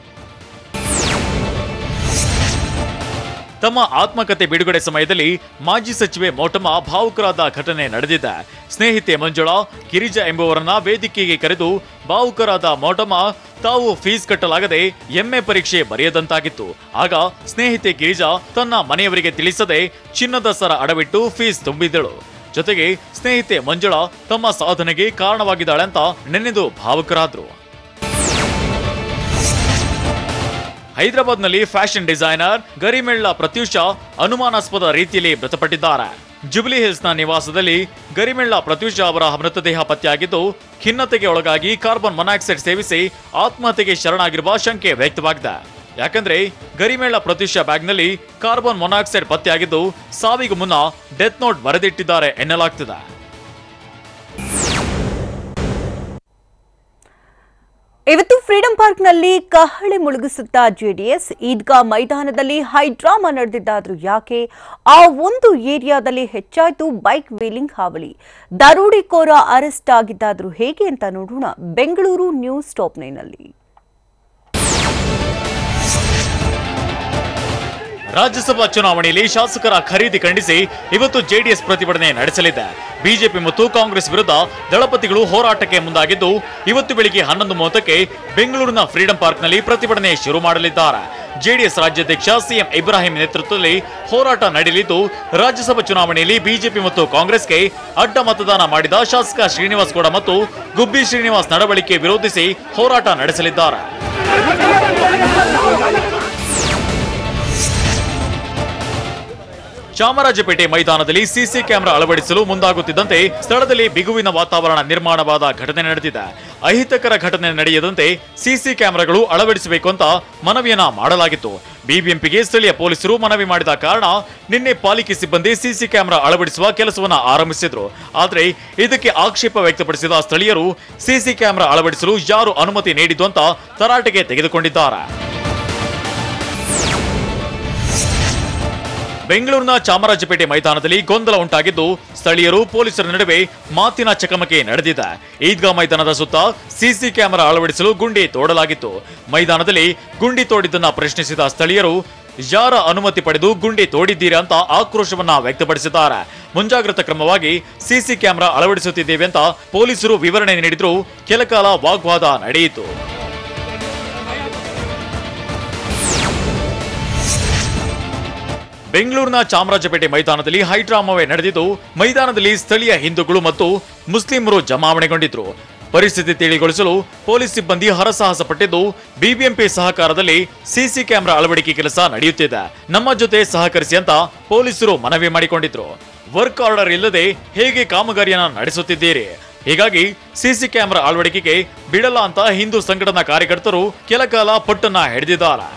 ತಮ್ಮ ಆತ್ಮಕಥೆ ಬಿಡುಗಡೆ ಸಮಯದಲ್ಲಿ ಮಾಜಿ ಸಚಿವೆ ಮೋಟಮ್ಮ ಭಾವುಕರಾದ ಘಟನೆ ನಡೆದಿದೆ. ಸ್ನೇಹಿತೆ ಮಂಜುಳಾ, ಗಿರಿಜಾ ಎಂಬುವರನ್ನ ವೇದಿಕೆಗೆ ಕರೆದು ಭಾವುಕರಾದ ಮೋಟಮ್ಮ ತಾವು ಫೀಸ್ ಕಟ್ಟಲಾಗದೆ ಎಂಎ ಪರೀಕ್ಷೆ ಬರೆಯದಂತಾಗಿತ್ತು. ಆಗ ಸ್ನೇಹಿತೆ ಗಿರಿಜಾ ತನ್ನ ಮನೆಯವರಿಗೆ ತಿಳಿಸದೆ ಚಿನ್ನದ ಸರ ಅಡವಿಟ್ಟು ಫೀಸ್ ತುಂಬಿದ್ದಳು. ಜೊತೆಗೆ ಸ್ನೇಹಿತೆ ಮಂಜುಳಾ ತಮ್ಮ ಸಾಧನೆಗೆ ಕಾರಣವಾಗಿದ್ದಾಳೆ ಅಂತ ನೆನೆದು ಭಾವುಕರಾದ್ರು. ಹೈದರಾಬಾದ್ನಲ್ಲಿ ಫ್ಯಾಷನ್ ಡಿಸೈನರ್ ಗರಿಮೆಳ್ಳ ಪ್ರತ್ಯೂಷ ಅನುಮಾನಾಸ್ಪದ ರೀತಿಯಲ್ಲಿ ಮೃತಪಟ್ಟಿದ್ದಾರೆ. ಜುಬಿಲಿ ಹಿಲ್ಸ್ನ ನಿವಾಸದಲ್ಲಿ ಗರಿಮೆಳ್ಳ ಪ್ರತ್ಯೂಷ ಅವರ ಮೃತದೇಹ ಪತ್ತೆಯಾಗಿದ್ದು, ಖಿನ್ನತೆಗೆ ಒಳಗಾಗಿ ಕಾರ್ಬನ್ ಮೊನಾಕ್ಸೈಡ್ ಸೇವಿಸಿ ಆತ್ಮಹತ್ಯೆಗೆ ಶರಣಾಗಿರುವ ಶಂಕೆ ವ್ಯಕ್ತವಾಗಿದೆ. ಯಾಕಂದ್ರೆ ಗರಿಮೆಳ್ಳ ಪ್ರತ್ಯೂಷ ಬ್ಯಾಗ್ನಲ್ಲಿ ಕಾರ್ಬನ್ ಮೊನಾಕ್ಸೈಡ್ ಪತ್ತೆಯಾಗಿದ್ದು, ಸಾವಿಗೂ ಮುನ್ನ ಡೆತ್ ನೋಟ್ ಬರೆದಿಟ್ಟಿದ್ದಾರೆ ಎನ್ನಲಾಗ್ತಿದೆ. ಇವತ್ತು ಫ್ರೀಡಂ ಪಾರ್ಕ್ನಲ್ಲಿ ಕಹಳೆ ಮುಳುಗಿಸುತ್ತಾ ಜೆಡಿಎಸ್. ಈದ್ಗಾ ಮೈದಾನದಲ್ಲಿ ಹೈಡ್ರಾಮಾ ನಡೆದಿದ್ದಾದ್ರೂ ಯಾಕೆ? ಆ ಒಂದು ಏರಿಯಾದಲ್ಲಿ ಹೆಚ್ಚಾಯ್ತು ಬೈಕ್ ವೀಲಿಂಗ್ ಹಾವಳಿ. ದರೋಡೆಕೋರ ಅರೆಸ್ಟ್ ಆಗಿದ್ದಾದ್ರೂ ಹೇಗೆ ಅಂತ ನೋಡೋಣ ಬೆಂಗಳೂರು ನ್ಯೂಸ್ ಟಾಪ್ 9ನಲ್ಲಿ. ರಾಜ್ಯಸಭಾ ಚುನಾವಣೆಯಲ್ಲಿ ಶಾಸಕರ ಖರೀದಿ ಖಂಡಿಸಿ ಇವತ್ತು ಜೆಡಿಎಸ್ ಪ್ರತಿಭಟನೆ ನಡೆಸಲಿದೆ. ಬಿಜೆಪಿ ಮತ್ತು ಕಾಂಗ್ರೆಸ್ ವಿರುದ್ಧ ದಳಪತಿಗಳು ಹೋರಾಟಕ್ಕೆ ಮುಂದಾಗಿದ್ದು, ಇವತ್ತು ಬೆಳಿಗ್ಗೆ 11:30ಕ್ಕೆ ಬೆಂಗಳೂರಿನ ಫ್ರೀಡಂ ಪಾರ್ಕ್ನಲ್ಲಿ ಪ್ರತಿಭಟನೆ ಶುರು ಮಾಡಲಿದ್ದಾರೆ. ಜೆಡಿಎಸ್ ರಾಜ್ಯಾಧ್ಯಕ್ಷ ಸಿಎಂ ಇಬ್ರಾಹಿಂ ನೇತೃತ್ವದಲ್ಲಿ ಹೋರಾಟ ನಡೆಯಲಿದ್ದು, ರಾಜ್ಯಸಭಾ ಚುನಾವಣೆಯಲ್ಲಿ ಬಿಜೆಪಿ ಮತ್ತು ಕಾಂಗ್ರೆಸ್ಗೆ ಅಡ್ಡ ಮತದಾನ ಮಾಡಿದ ಶಾಸಕ ಶ್ರೀನಿವಾಸ್ ಗೌಡ ಮತ್ತು ಗುಬ್ಬಿ ಶ್ರೀನಿವಾಸ್ ನಡವಳಿಕೆ ವಿರೋಧಿಸಿ ಹೋರಾಟ ನಡೆಸಲಿದ್ದಾರೆ. ಚಾಮರಾಜಪೇಟೆ ಮೈದಾನದಲ್ಲಿ ಸಿಸಿ ಕ್ಯಾಮೆರಾ ಅಳವಡಿಸಲು ಮುಂದಾಗುತ್ತಿದ್ದಂತೆ ಸ್ಥಳದಲ್ಲಿ ಬಿಗುವಿನ ವಾತಾವರಣ ನಿರ್ಮಾಣವಾದ ಘಟನೆ ನಡೆದಿದೆ. ಅಹಿತಕರ ಘಟನೆ ನಡೆಯದಂತೆ ಸಿಸಿ ಕ್ಯಾಮೆರಾಗಳು ಅಳವಡಿಸಬೇಕು ಅಂತ ಮನವಿಯನ್ನ ಮಾಡಲಾಗಿತ್ತು. ಬಿಬಿಎಂಪಿಗೆ ಸ್ಥಳೀಯ ಪೊಲೀಸರು ಮನವಿ ಮಾಡಿದ ಕಾರಣ ನಿನ್ನೆ ಪಾಲಿಕೆ ಸಿಬ್ಬಂದಿ ಸಿಸಿ ಕ್ಯಾಮೆರಾ ಅಳವಡಿಸುವ ಕೆಲಸವನ್ನ ಆರಂಭಿಸಿದ್ರು. ಆದರೆ ಇದಕ್ಕೆ ಆಕ್ಷೇಪ ವ್ಯಕ್ತಪಡಿಸಿದ ಸ್ಥಳೀಯರು ಸಿಸಿ ಕ್ಯಾಮೆರಾ ಅಳವಡಿಸಲು ಯಾರು ಅನುಮತಿ ನೀಡಿದ್ದು ಅಂತ ತರಾಟೆಗೆ ತೆಗೆದುಕೊಂಡಿದ್ದಾರೆ. ಬೆಂಗಳೂರಿನ ಚಾಮರಾಜಪೇಟೆ ಮೈದಾನದಲ್ಲಿ ಗೊಂದಲ ಉಂಟಾಗಿದ್ದು, ಸ್ಥಳೀಯರು ಪೊಲೀಸರ ನಡುವೆ ಮಾತಿನ ಚಕಮಕಿ ನಡೆದಿದೆ. ಈದ್ಗಾ ಮೈದಾನದ ಸುತ್ತ ಸಿಸಿ ಕ್ಯಾಮೆರಾ ಅಳವಡಿಸಲು ಗುಂಡಿ ತೋಡಲಾಗಿತ್ತು. ಮೈದಾನದಲ್ಲಿ ಗುಂಡಿ ತೋಡಿದ್ದನ್ನ ಪ್ರಶ್ನಿಸಿದ ಸ್ಥಳೀಯರು ಯಾರ ಅನುಮತಿ ಪಡೆದು ಗುಂಡಿ ತೋಡಿದ್ದೀರಾ ಅಂತ ಆಕ್ರೋಶವನ್ನ ವ್ಯಕ್ತಪಡಿಸಿದ್ದಾರೆ. ಮುಂಜಾಗ್ರತಾ ಕ್ರಮವಾಗಿ ಸಿಸಿ ಕ್ಯಾಮೆರಾ ಅಳವಡಿಸುತ್ತಿದ್ದೇವೆ ಅಂತ ಪೊಲೀಸರು ವಿವರಣೆ ನೀಡಿದ್ರು. ಕೆಲಕಾಲ ವಾಗ್ವಾದ ನಡೆಯಿತು. ಬೆಂಗಳೂರಿನ ಚಾಮರಾಜಪೇಟೆ ಮೈದಾನದಲ್ಲಿ ಹೈಡ್ರಾಮಾವೇ ನಡೆದಿದ್ದು, ಮೈದಾನದಲ್ಲಿ ಸ್ಥಳೀಯ ಹಿಂದೂಗಳು ಮತ್ತು ಮುಸ್ಲಿಮರು ಜಮಾವಣೆಗೊಂಡಿದ್ರು. ಪರಿಸ್ಥಿತಿ ತಿಳಿಗೊಳಿಸಲು ಪೊಲೀಸ್ ಸಿಬ್ಬಂದಿ ಹರಸಾಹಸ ಪಟ್ಟಿದ್ದು ಬಿಬಿಎಂಪಿ ಸಹಕಾರದಲ್ಲಿ ಸಿಸಿ ಕ್ಯಾಮೆರಾ ಅಳವಡಿಕೆ ಕೆಲಸ ನಡೆಯುತ್ತಿದೆ. ನಮ್ಮ ಜೊತೆ ಸಹಕರಿಸಿ ಅಂತ ಪೊಲೀಸರು ಮನವಿ ಮಾಡಿಕೊಂಡಿದ್ರು. ವರ್ಕ್ ಆರ್ಡರ್ ಇಲ್ಲದೆ ಹೇಗೆ ಕಾಮಗಾರಿಯನ್ನ ನಡೆಸುತ್ತಿದ್ದೀರಿ? ಹೀಗಾಗಿ ಸಿಸಿ ಕ್ಯಾಮೆರಾ ಅಳವಡಿಕೆಗೆ ಬಿಡಲ್ಲ ಅಂತ ಹಿಂದೂ ಸಂಘಟನಾ ಕಾರ್ಯಕರ್ತರು ಕೆಲಕಾಲ ಪಟ್ಟನ್ನ ಹಿಡಿದಿದ್ದಾರೆ.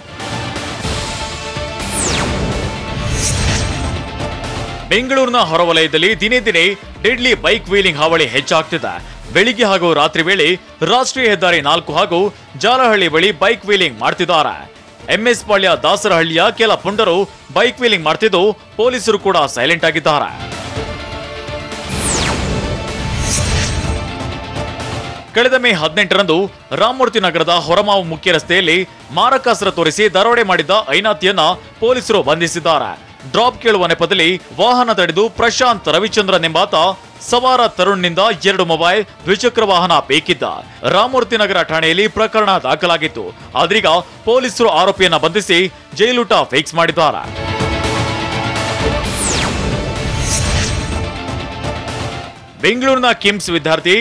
ಬೆಂಗಳೂರಿನ ಹೊರವಲಯದಲ್ಲಿ ದಿನೇ ದಿನೇ ಡೆಡ್ಲಿ ಬೈಕ್ ವೀಲಿಂಗ್ ಹಾವಳಿ ಹೆಚ್ಚಾಗ್ತಿದೆ. ಬೆಳಿಗ್ಗೆ ಹಾಗೂ ರಾತ್ರಿ ವೇಳೆ ರಾಷ್ಟ್ರೀಯ ಹೆದ್ದಾರಿ 4 ಹಾಗೂ ಜಾಲಹಳ್ಳಿ ಬಳಿ ಬೈಕ್ ವೀಲಿಂಗ್ ಮಾಡ್ತಿದ್ದಾರೆ. ಎಂಎಸ್ ಪಾಳ್ಯ ದಾಸರಹಳ್ಳಿಯ ಕೆಲ ಪುಂಡರು ಬೈಕ್ ವೀಲಿಂಗ್ ಮಾಡ್ತಿದ್ದು ಪೊಲೀಸರು ಕೂಡ ಸೈಲೆಂಟ್ ಆಗಿದ್ದಾರೆ. ಕಳೆದ ಮೇ 18ರಂದು ರಾಮಮೂರ್ತಿ ನಗರದ ಹೊರಮಾವು ಮುಖ್ಯ ರಸ್ತೆಯಲ್ಲಿ ಮಾರಕಾಸ್ತ್ರ ತೋರಿಸಿ ದರೋಡೆ ಮಾಡಿದ್ದ ಐನಾತಿಯನ್ನ ಪೊಲೀಸರು ಬಂಧಿಸಿದ್ದಾರೆ. ಡ್ರಾಪ್ ಕೇಳುವ ನೆಪದಲ್ಲಿ ವಾಹನ ತಡೆದು ಪ್ರಶಾಂತ್ ರವಿಚಂದ್ರನ್ ಎಂಬಾತ ಸವಾರ ತರುಣ್ನಿಂದ 2 ಮೊಬೈಲ್, ದ್ವಿಚಕ್ರ ವಾಹನ ಬೇಕಿದ್ದ. ರಾಮಮೂರ್ತಿ ನಗರ ಠಾಣೆಯಲ್ಲಿ ಪ್ರಕರಣ ದಾಖಲಾಗಿತ್ತು. ಆದ್ರೀಗ ಪೊಲೀಸರು ಆರೋಪಿಯನ್ನ ಬಂಧಿಸಿ ಜೈಲೂಟ ಫಿಕ್ಸ್ ಮಾಡಿದ್ದಾರೆ. ಬೆಂಗಳೂರಿನ ಕಿಮ್ಸ್ ವಿದ್ಯಾರ್ಥಿ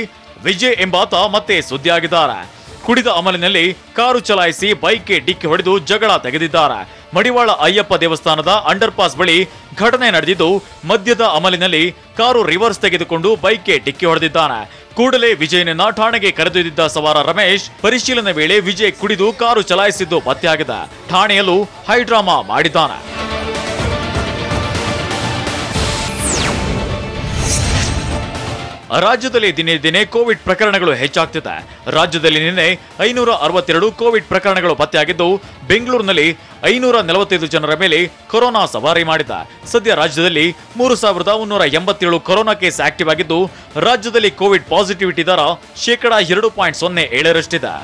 ವಿಜಯ್ ಎಂಬಾತ ಮತ್ತೆ ಸುದ್ದಿಯಾಗಿದ್ದಾರೆ. ಕುಡಿದ ಅಮಲಿನಲ್ಲಿ ಕಾರು ಚಲಾಯಿಸಿ ಬೈಕ್ಗೆ ಡಿಕ್ಕಿ ಹೊಡೆದು ಜಗಳ ತೆಗೆದಿದ್ದಾರೆ. ಮಡಿವಾಳ ಅಯ್ಯಪ್ಪ ದೇವಸ್ಥಾನದ ಅಂಡರ್ ಪಾಸ್ ಬಳಿ ಘಟನೆ ನಡೆದಿದ್ದು, ಮದ್ಯದ ಅಮಲಿನಲ್ಲಿ ಕಾರು ರಿವರ್ಸ್ ತೆಗೆದುಕೊಂಡು ಬೈಕ್ಗೆ ಡಿಕ್ಕಿ ಹೊಡೆದಿದ್ದಾನೆ. ಕೂಡಲೇ ವಿಜಯನನ್ನ ಠಾಣೆಗೆ ಕರೆದೊಯ್ದಿದ್ದ ಸವಾರ ರಮೇಶ್ ಪರಿಶೀಲನೆ ವೇಳೆ ವಿಜಯ್ ಕುಡಿದು ಕಾರು ಚಲಾಯಿಸಿದ್ದು ಪತ್ತೆಯಾಗಿದೆ. ಠಾಣೆಯಲ್ಲೂ ಹೈಡ್ರಾಮಾ ಮಾಡಿದ್ದಾನೆ. ರಾಜ್ಯದಲ್ಲಿ ದಿನೇ ದಿನೇ ಕೋವಿಡ್ ಪ್ರಕರಣಗಳು ಹೆಚ್ಚಾಗ್ತಿದೆ. ರಾಜ್ಯದಲ್ಲಿ ನಿನ್ನೆ 562 ಕೋವಿಡ್ ಪ್ರಕರಣಗಳು ಪತ್ತೆಯಾಗಿದ್ದು, ಬೆಂಗಳೂರಿನಲ್ಲಿ 545 ಜನರ ಮೇಲೆ ಕೊರೋನಾ ಸವಾರಿ ಮಾಡಿದೆ. ಸದ್ಯ ರಾಜ್ಯದಲ್ಲಿ 3187 ಕೊರೋನಾ ಕೇಸ್ ಆಕ್ಟಿವ್ ಆಗಿದ್ದು, ರಾಜ್ಯದಲ್ಲಿ ಕೋವಿಡ್ ಪಾಸಿಟಿವಿಟಿ ದರ 2.07%.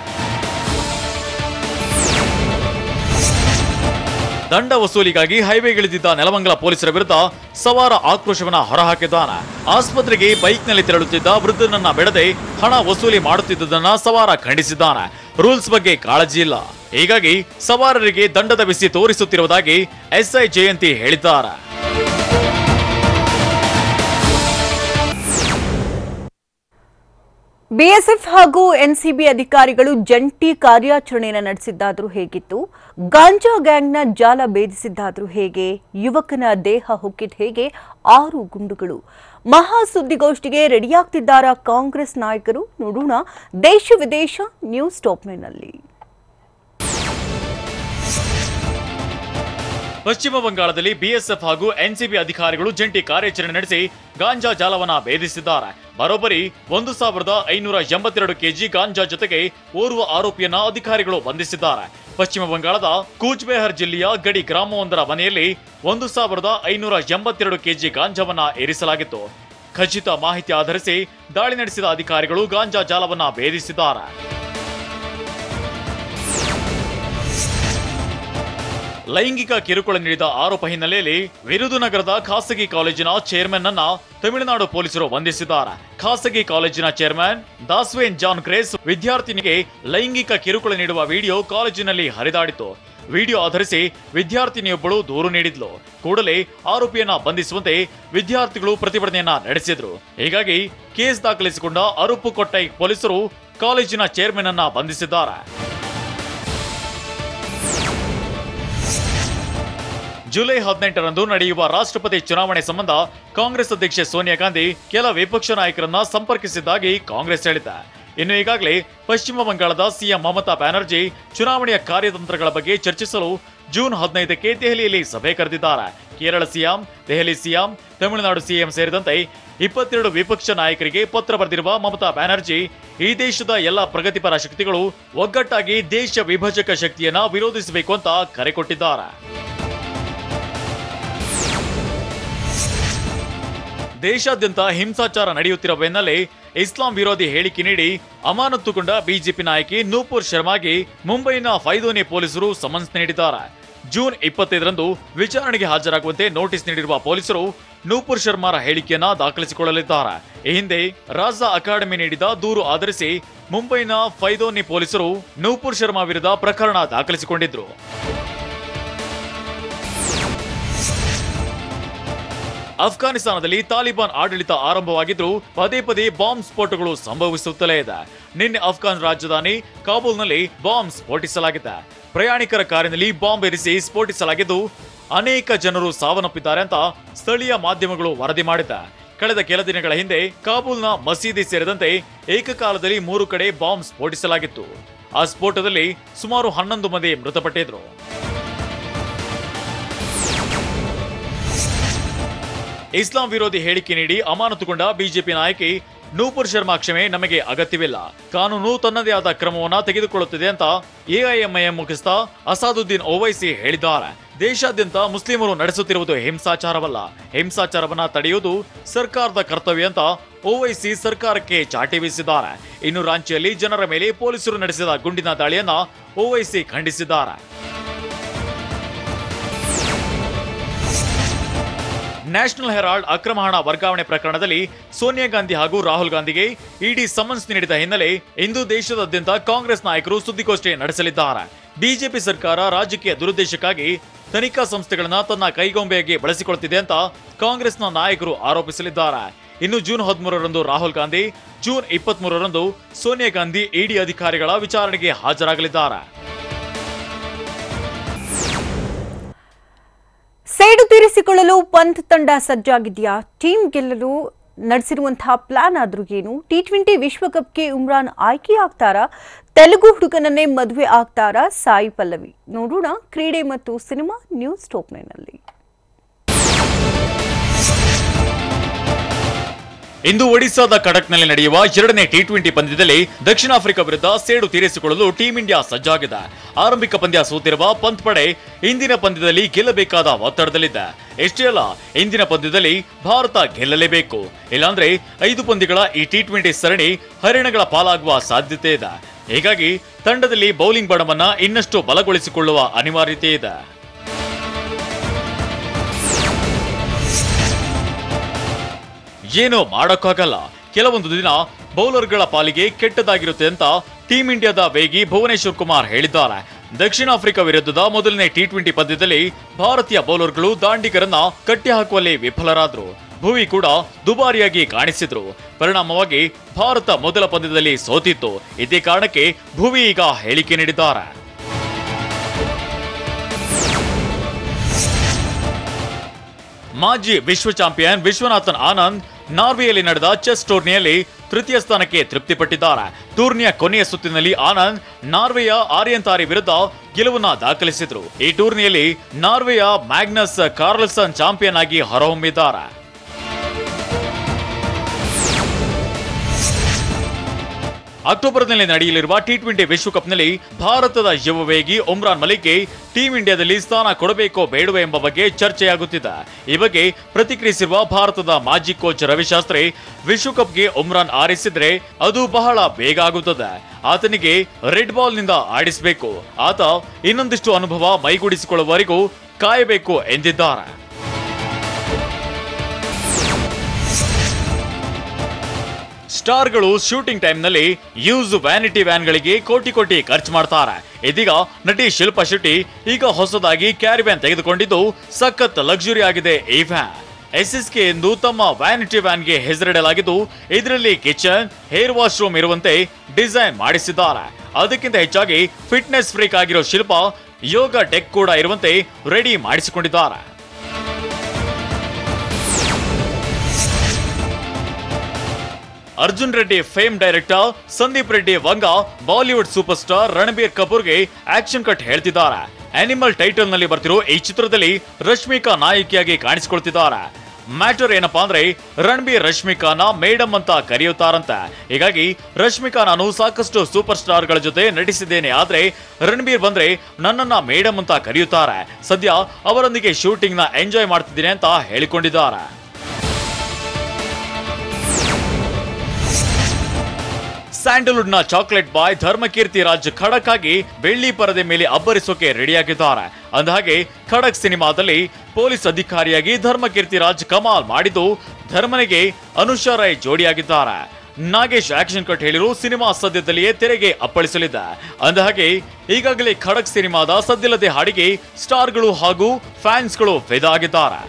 ದಂಡ ವಸೂಲಿಗಾಗಿ ಹೈವೇಗಿಳಿದಿದ್ದ ನೆಲಮಂಗಲ ಪೊಲೀಸರ ವಿರುದ್ಧ ಸವಾರ ಆಕ್ರೋಶವನ್ನ ಹೊರಹಾಕಿದ್ದಾನೆ. ಆಸ್ಪತ್ರೆಗೆ ಬೈಕ್ನಲ್ಲಿ ತೆರಳುತ್ತಿದ್ದ ವೃದ್ಧನನ್ನ ಬಿಡದೆ ಹಣ ವಸೂಲಿ ಮಾಡುತ್ತಿದ್ದುದನ್ನ ಸವಾರ ಖಂಡಿಸಿದ್ದಾನೆ. ರೂಲ್ಸ್ ಬಗ್ಗೆ ಕಾಳಜಿ ಇಲ್ಲ, ಹೀಗಾಗಿ ಸವಾರರಿಗೆ ದಂಡದ ಬಿಸಿ ತೋರಿಸುತ್ತಿರುವುದಾಗಿ ಎಸ್ಐ ಜಯಂತಿ ಹೇಳಿದ್ದಾರೆ. ಬಿಎಸ್ಎಫ್ ಹಾಗೂ ಎನ್ಸಿಬಿ ಅಧಿಕಾರಿಗಳು ಜಂಟಿ ಕಾರ್ಯಾಚರಣೆಯನ್ನು ನಡೆಸಿದ್ದಾದ್ರೂ ಹೇಗಿತ್ತು? ಗಾಂಜಾ ಗ್ಯಾಂಗ್ನ ಜಾಲ ಭೇದಿಸಿದ್ದಾದ್ರೂ ಹೇಗೆ? ಯುವಕನ ದೇಹ ಹೊಕ್ಕಿದ ಹೇಗೆ? 6 ಗುಂಡುಗಳು. ಮಹಾ ಸುದ್ದಿಗೋಷ್ಠಿಗೆ ರೆಡಿಯಾಗ್ತಿದ್ದಾರಾ ಕಾಂಗ್ರೆಸ್ ನಾಯಕರು? ನೋಡೋಣ ದೇಶ ವಿದೇಶ ನ್ಯೂಸ್ ಟಾಪ್ನಲ್ಲಿ. ಪಶ್ಚಿಮ ಬಂಗಾಳದಲ್ಲಿ ಬಿಎಸ್ಎಫ್ ಹಾಗೂ ಎನ್ಸಿಬಿ ಅಧಿಕಾರಿಗಳು ಜಂಟಿ ಕಾರ್ಯಾಚರಣೆ ನಡೆಸಿ ಗಾಂಜಾ ಜಾಲವನ್ನ ಭೇದಿಸಿದ್ದಾರೆ. ಬರೋಬ್ಬರಿ 1582 ಕೆಜಿ ಗಾಂಜಾ ಜೊತೆಗೆ ಓರ್ವ ಆರೋಪಿಯನ್ನ ಅಧಿಕಾರಿಗಳು ಬಂಧಿಸಿದ್ದಾರೆ. ಪಶ್ಚಿಮ ಬಂಗಾಳದ ಕೂಚ್ಬೆಹರ್ ಜಿಲ್ಲೆಯ ಗಡಿ ಗ್ರಾಮವೊಂದರ ಮನೆಯಲ್ಲಿ 1582 ಕೆಜಿ ಗಾಂಜಾವನ್ನ ಇರಿಸಲಾಗಿತ್ತು. ಖಚಿತ ಮಾಹಿತಿ ಆಧರಿಸಿ ದಾಳಿ ನಡೆಸಿದ ಅಧಿಕಾರಿಗಳು ಗಾಂಜಾ ಜಾಲವನ್ನ ಭೇದಿಸಿದ್ದಾರೆ. ಲೈಂಗಿಕ ಕಿರುಕುಳ ನೀಡಿದ ಆರೋಪ ಹಿನ್ನೆಲೆಯಲ್ಲಿ ವಿರುದುನಗರದ ಖಾಸಗಿ ಕಾಲೇಜಿನ ಚೇರ್ಮನ್ ಅನ್ನ ತಮಿಳುನಾಡು ಪೊಲೀಸರು ಬಂಧಿಸಿದ್ದಾರೆ. ಖಾಸಗಿ ಕಾಲೇಜಿನ ಚೇರ್ಮನ್ ದಾಸ್ವೇನ್ ಜಾನ್ ಕ್ರೇಸ್ ವಿದ್ಯಾರ್ಥಿನಿಗೆ ಲೈಂಗಿಕ ಕಿರುಕುಳ ನೀಡುವ ವಿಡಿಯೋ ಕಾಲೇಜಿನಲ್ಲಿ ಹರಿದಾಡಿತು. ವಿಡಿಯೋ ಆಧರಿಸಿ ವಿದ್ಯಾರ್ಥಿನಿಯೊಬ್ಬಳು ದೂರು ನೀಡಿದ್ಲು. ಕೂಡಲೇ ಆರೋಪಿಯನ್ನ ಬಂಧಿಸುವಂತೆ ವಿದ್ಯಾರ್ಥಿಗಳು ಪ್ರತಿಭಟನೆಯನ್ನ ನಡೆಸಿದ್ರು. ಹೀಗಾಗಿ ಕೇಸ್ ದಾಖಲಿಸಿಕೊಂಡ ಅರುಪುಕೊಟ್ಟೈ ಪೊಲೀಸರು ಕಾಲೇಜಿನ ಚೇರ್ಮನ್ ಅನ್ನ ಬಂಧಿಸಿದ್ದಾರೆ. ಜುಲೈ 18ರಂದು ನಡೆಯುವ ರಾಷ್ಟ್ರಪತಿ ಚುನಾವಣೆ ಸಂಬಂಧ ಕಾಂಗ್ರೆಸ್ ಅಧ್ಯಕ್ಷೆ ಸೋನಿಯಾ ಗಾಂಧಿ ಕೆಲ ವಿಪಕ್ಷ ನಾಯಕರನ್ನ ಸಂಪರ್ಕಿಸಿದ್ದಾಗಿ ಕಾಂಗ್ರೆಸ್ ಹೇಳಿದೆ. ಇನ್ನು ಈಗಾಗಲೇ ಪಶ್ಚಿಮ ಬಂಗಾಳದ ಸಿಎಂ ಮಮತಾ ಬ್ಯಾನರ್ಜಿ ಚುನಾವಣೆಯ ಕಾರ್ಯತಂತ್ರಗಳ ಬಗ್ಗೆ ಚರ್ಚಿಸಲು ಜೂನ್ 15ಕ್ಕೆ ದೆಹಲಿಯಲ್ಲಿ ಸಭೆ ಕರೆದಿದ್ದಾರೆ. Kerala CM, Delhi CM, Tamil Nadu CM ಸೇರಿದಂತೆ 22 ವಿಪಕ್ಷ ನಾಯಕರಿಗೆ ಪತ್ರ ಬರೆದಿರುವ ಮಮತಾ ಬ್ಯಾನರ್ಜಿ ಈ ದೇಶದ ಎಲ್ಲ ಪ್ರಗತಿಪರ ಶಕ್ತಿಗಳು ಒಗ್ಗಟ್ಟಾಗಿ ದೇಶ ವಿಭಜಕ ಶಕ್ತಿಯನ್ನ ವಿರೋಧಿಸಬೇಕು ಅಂತ ಕರೆ ಕೊಟ್ಟಿದ್ದಾರೆ. ದೇಶಾದ್ಯಂತ ಹಿಂಸಾಚಾರ ನಡೆಯುತ್ತಿರುವ ಬೆನ್ನಲ್ಲೇ ಇಸ್ಲಾಂ ವಿರೋಧಿ ಹೇಳಿಕೆ ನೀಡಿ ಅಮಾನತುಗೊಂಡ ಬಿಜೆಪಿ ನಾಯಕಿ ನೂಪುರ್ ಶರ್ಮಾಗೆ ಮುಂಬೈನ ಫೈದೋನಿ ಪೊಲೀಸರು ಸಮನ್ಸ್ ನೀಡಿದ್ದಾರೆ. ಜೂನ್ 25ರಂದು ವಿಚಾರಣೆಗೆ ಹಾಜರಾಗುವಂತೆ ನೋಟಿಸ್ ನೀಡಿರುವ ಪೊಲೀಸರು ನೂಪುರ್ ಶರ್ಮಾರ ಹೇಳಿಕೆಯನ್ನ ದಾಖಲಿಸಿಕೊಳ್ಳಲಿದ್ದಾರೆ. ಈ ಹಿಂದೆ ರಾಜಾ ಅಕಾಡೆಮಿ ನೀಡಿದ ದೂರು ಆಧರಿಸಿ ಮುಂಬೈನ ಫೈದೋನಿ ಪೊಲೀಸರು ನೂಪುರ್ ಶರ್ಮಾ ವಿರುದ್ಧ ಪ್ರಕರಣ ದಾಖಲಿಸಿಕೊಂಡಿದ್ರು. ಅಫ್ಘಾನಿಸ್ತಾನದಲ್ಲಿ ತಾಲಿಬಾನ್ ಆಡಳಿತ ಆರಂಭವಾಗಿದ್ರೂ ಪದೇ ಪದೇ ಬಾಂಬ್ ಸ್ಫೋಟಗಳು ಸಂಭವಿಸುತ್ತಲೇ ಇದೆ. ನಿನ್ನೆ ಅಫ್ಘಾನ್ ರಾಜಧಾನಿ ಕಾಬೂಲ್ನಲ್ಲಿ ಬಾಂಬ್ ಸ್ಫೋಟಿಸಲಾಗಿದೆ. ಪ್ರಯಾಣಿಕರ ಕಾರಿನಲ್ಲಿ ಬಾಂಬ್ ಇರಿಸಿ ಸ್ಫೋಟಿಸಲಾಗಿದ್ದು ಅನೇಕ ಜನರು ಸಾವನ್ನಪ್ಪಿದ್ದಾರೆ ಅಂತ ಸ್ಥಳೀಯ ಮಾಧ್ಯಮಗಳು ವರದಿ ಮಾಡಿದೆ. ಕಳೆದ ಕೆಲ ದಿನಗಳ ಹಿಂದೆ ಕಾಬೂಲ್ನ ಮಸೀದಿ ಸೇರಿದಂತೆ ಏಕಕಾಲದಲ್ಲಿ 3 ಕಡೆ ಬಾಂಬ್ ಸ್ಫೋಟಿಸಲಾಗಿತ್ತು. ಆ ಸ್ಫೋಟದಲ್ಲಿ ಸುಮಾರು 11 ಮಂದಿ ಮೃತಪಟ್ಟಿದ್ರು. ಇಸ್ಲಾಂ ವಿರೋಧಿ ಹೇಳಿಕೆ ನೀಡಿ ಅಮಾನತುಗೊಂಡ ಬಿಜೆಪಿ ನಾಯಕಿ ನೂಪುರ್ ಶರ್ಮಾ ಕ್ಷಮೆ ನಮಗೆ ಅಗತ್ಯವಿಲ್ಲ. ಕಾನೂನು ತನ್ನದೇ ಆದ ಕ್ರಮವನ್ನ ತೆಗೆದುಕೊಳ್ಳುತ್ತಿದೆ ಅಂತ ಎಐಎಂಐಎಂ ಮುಖ್ಯಸ್ಥ ಅಸಾದುದ್ದೀನ್ ಓವೈಸಿ ಹೇಳಿದ್ದಾರೆ. ದೇಶಾದ್ಯಂತ ಮುಸ್ಲಿಮರು ನಡೆಸುತ್ತಿರುವುದು ಹಿಂಸಾಚಾರವಲ್ಲ, ಹಿಂಸಾಚಾರವನ್ನ ತಡೆಯುವುದು ಸರ್ಕಾರದ ಕರ್ತವ್ಯ ಅಂತ ಓವೈಸಿ ಸರ್ಕಾರಕ್ಕೆ ಚಾಟಿ ಬೀಸಿದ್ದಾರೆ. ಇನ್ನು ರಾಂಚಿಯಲ್ಲಿ ಜನರ ಮೇಲೆ ಪೊಲೀಸರು ನಡೆಸಿದ ಗುಂಡಿನ ದಾಳಿಯನ್ನ ಓವೈಸಿ ಖಂಡಿಸಿದ್ದಾರೆ. ನ್ಯಾಷನಲ್ ಹೆರಾಲ್ಡ್ ಅಕ್ರಮ ಹಣ ವರ್ಗಾವಣೆ ಪ್ರಕರಣದಲ್ಲಿ ಸೋನಿಯಾ ಗಾಂಧಿ ಹಾಗೂ ರಾಹುಲ್ ಗಾಂಧಿಗೆ ಇಡಿ ಸಮನ್ಸ್ ನೀಡಿದ ಹಿನ್ನೆಲೆ ಇಂದು ದೇಶದಾದ್ಯಂತ ಕಾಂಗ್ರೆಸ್ ನಾಯಕರು ಸುದ್ದಿಗೋಷ್ಠಿ ನಡೆಸಲಿದ್ದಾರೆ. ಬಿಜೆಪಿ ಸರ್ಕಾರ ರಾಜಕೀಯ ದುರುದ್ದೇಶಕ್ಕಾಗಿ ತನಿಖಾ ಸಂಸ್ಥೆಗಳನ್ನ ತನ್ನ ಕೈಗೊಂಬೆಯಾಗಿ ಬಳಸಿಕೊಳ್ಳುತ್ತಿದೆ ಅಂತ ಕಾಂಗ್ರೆಸ್ನ ನಾಯಕರು ಆರೋಪಿಸಲಿದ್ದಾರೆ. ಇನ್ನು ಜೂನ್ 13ರಂದು ರಾಹುಲ್ ಗಾಂಧಿ, ಜೂನ್ 23ರಂದು ಸೋನಿಯಾ ಗಾಂಧಿ ಇಡಿ ಅಧಿಕಾರಿಗಳ ವಿಚಾರಣೆಗೆ ಹಾಜರಾಗಲಿದ್ದಾರೆ. ಸೇಡು ತೀರಿಸಿಕೊಳ್ಳಲು ಪಂತ್ ತಂಡ ಸಜ್ಜಾಗಿದೆಯಾ? ಟೀಮ್ ಗೆಲ್ಲಲು ನಡೆಸಿರುವಂತಹ ಪ್ಲಾನ್ ಆದ್ರೂ ಏನು? T20 ವಿಶ್ವಕಪ್ಗೆ ಉಮ್ರಾನ್ ಆಯ್ಕೆಯಾಗ್ತಾರಾ? ತೆಲುಗು ಹುಡುಗನನ್ನೇ ಮದುವೆ ಆಗ್ತಾರಾ ಸಾಯಿ ಪಲ್ಲವಿ? ನೋಡೋಣ ಕ್ರೀಡೆ ಮತ್ತು ಸಿನಿಮಾ ನ್ಯೂಸ್ ಟಾಪ್ 9ನಲ್ಲಿ. ಇಂದು ಒಡಿಶಾದ ಕಟಕ್ನಲ್ಲಿ ನಡೆಯುವ 2ನೇ T20 ಪಂದ್ಯದಲ್ಲಿ ದಕ್ಷಿಣ ಆಫ್ರಿಕಾ ವಿರುದ್ಧ ಸೇಡು ತೀರಿಸಿಕೊಳ್ಳಲು ಟೀಂ ಇಂಡಿಯಾ ಸಜ್ಜಾಗಿದೆ. ಆರಂಭಿಕ ಪಂದ್ಯ ಸೋತಿರುವ ಪಂತ್ ಪಡೆ ಇಂದಿನ ಪಂದ್ಯದಲ್ಲಿ ಗೆಲ್ಲಬೇಕಾದ ಒತ್ತಡದಲ್ಲಿದೆ. ಎಷ್ಟೇ ಅಲ್ಲ, ಇಂದಿನ ಪಂದ್ಯದಲ್ಲಿ ಭಾರತ ಗೆಲ್ಲಲೇಬೇಕು. ಇಲ್ಲಾಂದ್ರೆ 5 ಪಂದ್ಯಗಳ ಈ T20 ಸರಣಿ ಹರಿಣಗಳ ಪಾಲಾಗುವ ಸಾಧ್ಯತೆ ಇದೆ. ಹೀಗಾಗಿ ತಂಡದಲ್ಲಿ ಬೌಲಿಂಗ್ ಬಣವನ್ನ ಇನ್ನಷ್ಟು ಬಲಗೊಳಿಸಿಕೊಳ್ಳುವ ಅನಿವಾರ್ಯತೆ ಇದೆ. ಏನೋ ಮಾಡೋಕ್ಕಾಗಲ್ಲ, ಕೆಲವೊಂದು ದಿನ ಬೌಲರ್ಗಳ ಪಾಲಿಗೆ ಕೆಟ್ಟದಾಗಿರುತ್ತೆ ಅಂತ ಟೀಂ ಇಂಡಿಯಾದ ವೇಗಿ ಭುವನೇಶ್ವರ್ ಕುಮಾರ್ ಹೇಳಿದ್ದಾರೆ. ದಕ್ಷಿಣ ಆಫ್ರಿಕಾ ವಿರುದ್ಧದ ಮೊದಲನೇ T20 ಪಂದ್ಯದಲ್ಲಿ ಭಾರತೀಯ ಬೌಲರ್ಗಳು ದಾಂಡಿಗರನ್ನ ಕಟ್ಟಿಹಾಕುವಲ್ಲಿ ವಿಫಲರಾದ್ರು. ಭುವಿ ಕೂಡ ದುಬಾರಿಯಾಗಿ ಕಾಣಿಸಿದ್ರು. ಪರಿಣಾಮವಾಗಿ ಭಾರತ ಮೊದಲ ಪಂದ್ಯದಲ್ಲಿ ಸೋತಿತ್ತು. ಇದೇ ಕಾರಣಕ್ಕೆ ಭುವಿ ಈಗ ಹೇಳಿಕೆ ನೀಡಿದ್ದಾರೆ. ಮಾಜಿ ವಿಶ್ವ ಚಾಂಪಿಯನ್ ವಿಶ್ವನಾಥನ್ ಆನಂದ್ ನಾರ್ವೆಯಲ್ಲಿ ನಡೆದ ಚೆಸ್ ಟೂರ್ನಿಯಲ್ಲಿ ತೃತೀಯ ಸ್ಥಾನಕ್ಕೆ ತೃಪ್ತಿಪಟ್ಟಿದ್ದಾರೆ. ಟೂರ್ನಿಯ ಕೊನೆಯ ಸುತ್ತಿನಲ್ಲಿ ಆನಂದ್ ನಾರ್ವೆಯ ಆರ್ಯನ್ ತಾರಿ ವಿರುದ್ಧ ಗೆಲುವನ್ನ ದಾಖಲಿಸಿದ್ರು. ಈ ಟೂರ್ನಿಯಲ್ಲಿ ನಾರ್ವೆಯ ಮ್ಯಾಗ್ನಸ್ ಕಾರ್ಲ್ಸನ್ ಚಾಂಪಿಯನ್ ಆಗಿ ಹೊರಹೊಮ್ಮಿದ್ದಾರೆ. ಅಕ್ಟೋಬರ್ನಲ್ಲಿ ನಡೆಯಲಿರುವ T20 ವಿಶ್ವಕಪ್ನಲ್ಲಿ ಭಾರತದ ಯುವ ವೇಗಿ ಉಮ್ರಾನ್ ಮಲಿಕ್ಗೆ ಟೀಂ ಇಂಡಿಯಾದಲ್ಲಿ ಸ್ಥಾನ ಕೊಡಬೇಕೋ ಬೇಡವೋ ಎಂಬ ಬಗ್ಗೆ ಚರ್ಚೆಯಾಗುತ್ತಿದೆ. ಈ ಬಗ್ಗೆ ಪ್ರತಿಕ್ರಿಯಿಸಿರುವ ಭಾರತದ ಮಾಜಿ ಕೋಚ್ ರವಿಶಾಸ್ತ್ರಿ, ವಿಶ್ವಕಪ್ಗೆ ಉಮ್ರಾನ್ ಆರಿಸಿದ್ರೆ ಅದು ಬಹಳ ಬೇಗ ಆಗುತ್ತದೆ. ಆತನಿಗೆ ರೆಡ್ ಬಾಲ್ನಿಂದ ಆಡಿಸಬೇಕು. ಆತ ಇನ್ನೊಂದಿಷ್ಟು ಅನುಭವ ಮೈಗೂಡಿಸಿಕೊಳ್ಳುವವರೆಗೂ ಕಾಯಬೇಕು ಎಂದಿದ್ದಾರೆ. ಸ್ಟಾರ್ಗಳು ಶೂಟಿಂಗ್ ಟೈಮ್ನಲ್ಲಿ ಯೂಸ್ ವ್ಯಾನಿಟಿ ವ್ಯಾನ್ಗಳಿಗೆ ಕೋಟಿ ಕೋಟಿ ಖರ್ಚು ಮಾಡ್ತಾರೆ. ಇದೀಗ ನಟಿ ಶಿಲ್ಪಾ ಶೆಟ್ಟಿ ಈಗ ಹೊಸದಾಗಿ ಕ್ಯಾರಿ ವ್ಯಾನ್ ತೆಗೆದುಕೊಂಡಿದ್ದು ಸಖತ್ ಲಕ್ಸುರಿ ಆಗಿದೆ. ಈ ವ್ಯಾನ್ SSK ಎಂದು ತಮ್ಮ ವ್ಯಾನಿಟಿ ವ್ಯಾನ್ಗೆ ಹೆಸರಿಡಲಾಗಿದ್ದು ಇದರಲ್ಲಿ ಕಿಚನ್, ಹೇರ್ ವಾಶ್ರೂಮ್ ಇರುವಂತೆ ಡಿಸೈನ್ ಮಾಡಿಸಿದ್ದಾರೆ. ಅದಕ್ಕಿಂತ ಹೆಚ್ಚಾಗಿ ಫಿಟ್ನೆಸ್ ಫ್ರೀಕ್ ಆಗಿರೋ ಶಿಲ್ಪಾ ಯೋಗ ಡೆಕ್ ಕೂಡ ಇರುವಂತೆ ರೆಡಿ ಮಾಡಿಸಿಕೊಂಡಿದ್ದಾರೆ. Arjun Reddy fame director Sandeep Reddy Vanga Bollywood superstar Ranbir ಕಪೂರ್ಗೆ ಆಕ್ಷನ್ ಕಟ್ ಹೇಳ್ತಿದ್ದಾರೆ. ಅನಿಮಲ್ ಟೈಟಲ್ ನಲ್ಲಿ ಬರ್ತಿರೋ ಈ ಚಿತ್ರದಲ್ಲಿ ರಶ್ಮಿಕಾ ನಾಯಕಿಯಾಗಿ ಕಾಣಿಸಿಕೊಳ್ತಿದ್ದಾರೆ. ಮ್ಯಾಟರ್ ಏನಪ್ಪಾ ಅಂದ್ರೆ ರಣಬೀರ್ ರಶ್ಮಿಕಾನ ಮೇಡಮ್ ಅಂತ ಕರೆಯುತ್ತಾರಂತೆ. ಹೀಗಾಗಿ ರಶ್ಮಿಕಾ ನಾನು ಸಾಕಷ್ಟು ಸೂಪರ್ ಸ್ಟಾರ್ ಗಳ ಜೊತೆ ನಟಿಸಿದ್ದೇನೆ, ಆದ್ರೆ ರಣಬೀರ್ ಬಂದ್ರೆ ನನ್ನನ್ನ ಮೇಡಮ್ ಅಂತ ಕರೆಯುತ್ತಾರೆ. ಸದ್ಯ ಅವರೊಂದಿಗೆ ಶೂಟಿಂಗ್ ನ ಎಂಜಾಯ್ ಮಾಡ್ತಿದ್ದೀನಿ ಅಂತ ಹೇಳಿಕೊಂಡಿದ್ದಾರೆ. ಸ್ಯಾಂಡಲ್ವುಡ್ ನ ಚಾಕ್ಲೇಟ್ ಬಾಯ್ ಧರ್ಮಕೀರ್ತಿ ರಾಜ್ ಖಡಕ್ ಆಗಿ ಬೆಳ್ಳಿ ಪರದೆ ಮೇಲೆ ಅಬ್ಬರಿಸೋಕೆ ರೆಡಿಯಾಗಿದ್ದಾರೆ. ಅಂದಹಾಗೆ ಖಡಕ್ ಸಿನಿಮಾದಲ್ಲಿ ಪೊಲೀಸ್ ಅಧಿಕಾರಿಯಾಗಿ ಧರ್ಮಕೀರ್ತಿ ರಾಜ್ ಕಮಾಲ್ ಮಾಡಿದ್ದು ಧರ್ಮನಿಗೆ ಅನುಷಾ ರೈ ಜೋಡಿಯಾಗಿದ್ದಾರೆ. ನಾಗೇಶ್ ಆಕ್ಷನ್ ಕಟ್ ಹೇಳಿರು ಸಿನಿಮಾ ಸದ್ಯದಲ್ಲಿಯೇ ತೆರೆಗೆ ಅಪ್ಪಳಿಸಲಿದೆ. ಅಂದಹಾಗೆ ಈಗಾಗಲೇ ಖಡಕ್ ಸಿನಿಮಾದ ಸದ್ದಿಲ್ಲದೆ ಹಾಡಿಗೆ ಸ್ಟಾರ್ಗಳು ಹಾಗೂ ಫ್ಯಾನ್ಸ್ಗಳು ಫಿದಾ ಆಗಿದ್ದಾರೆ.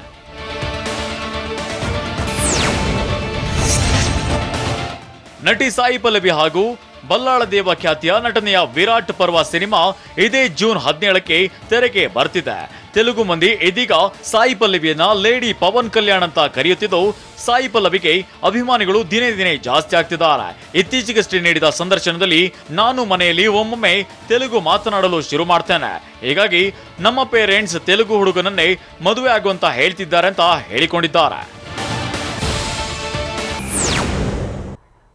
ನಟಿ ಸಾಯಿ ಪಲ್ಲವಿ ಹಾಗೂ ಬಲ್ಲಾಳ ದೇವ ಖ್ಯಾತಿಯ ನಟನೆಯ ವಿರಾಟ್ ಪರ್ವ ಸಿನಿಮಾ ಇದೇ ಜೂನ್ 17ಕ್ಕೆ ತೆರೆಗೆ ಬರ್ತಿದೆ. ತೆಲುಗು ಮಂದಿ ಇದೀಗ ಸಾಯಿ ಪಲ್ಲವಿಯನ್ನ ಲೇಡಿ ಪವನ್ ಕಲ್ಯಾಣ್ ಅಂತ ಕರೆಯುತ್ತಿದ್ದು, ಸಾಯಿ ಪಲ್ಲವಿಗೆ ಅಭಿಮಾನಿಗಳು ದಿನೇ ದಿನೇ ಜಾಸ್ತಿ ಆಗ್ತಿದ್ದಾರೆ. ಇತ್ತೀಚೆಗಷ್ಟೇ ನೀಡಿದ ಸಂದರ್ಶನದಲ್ಲಿ ನಾನು ಮನೆಯಲ್ಲಿ ಒಮ್ಮೊಮ್ಮೆ ತೆಲುಗು ಮಾತನಾಡಲು ಶುರು ಮಾಡ್ತೇನೆ, ಹೀಗಾಗಿ ನಮ್ಮ ಪೇರೆಂಟ್ಸ್ ತೆಲುಗು ಹುಡುಗನನ್ನೇ ಮದುವೆ ಆಗುವಂತ ಹೇಳ್ತಿದ್ದಾರೆ ಅಂತ ಹೇಳಿಕೊಂಡಿದ್ದಾರೆ.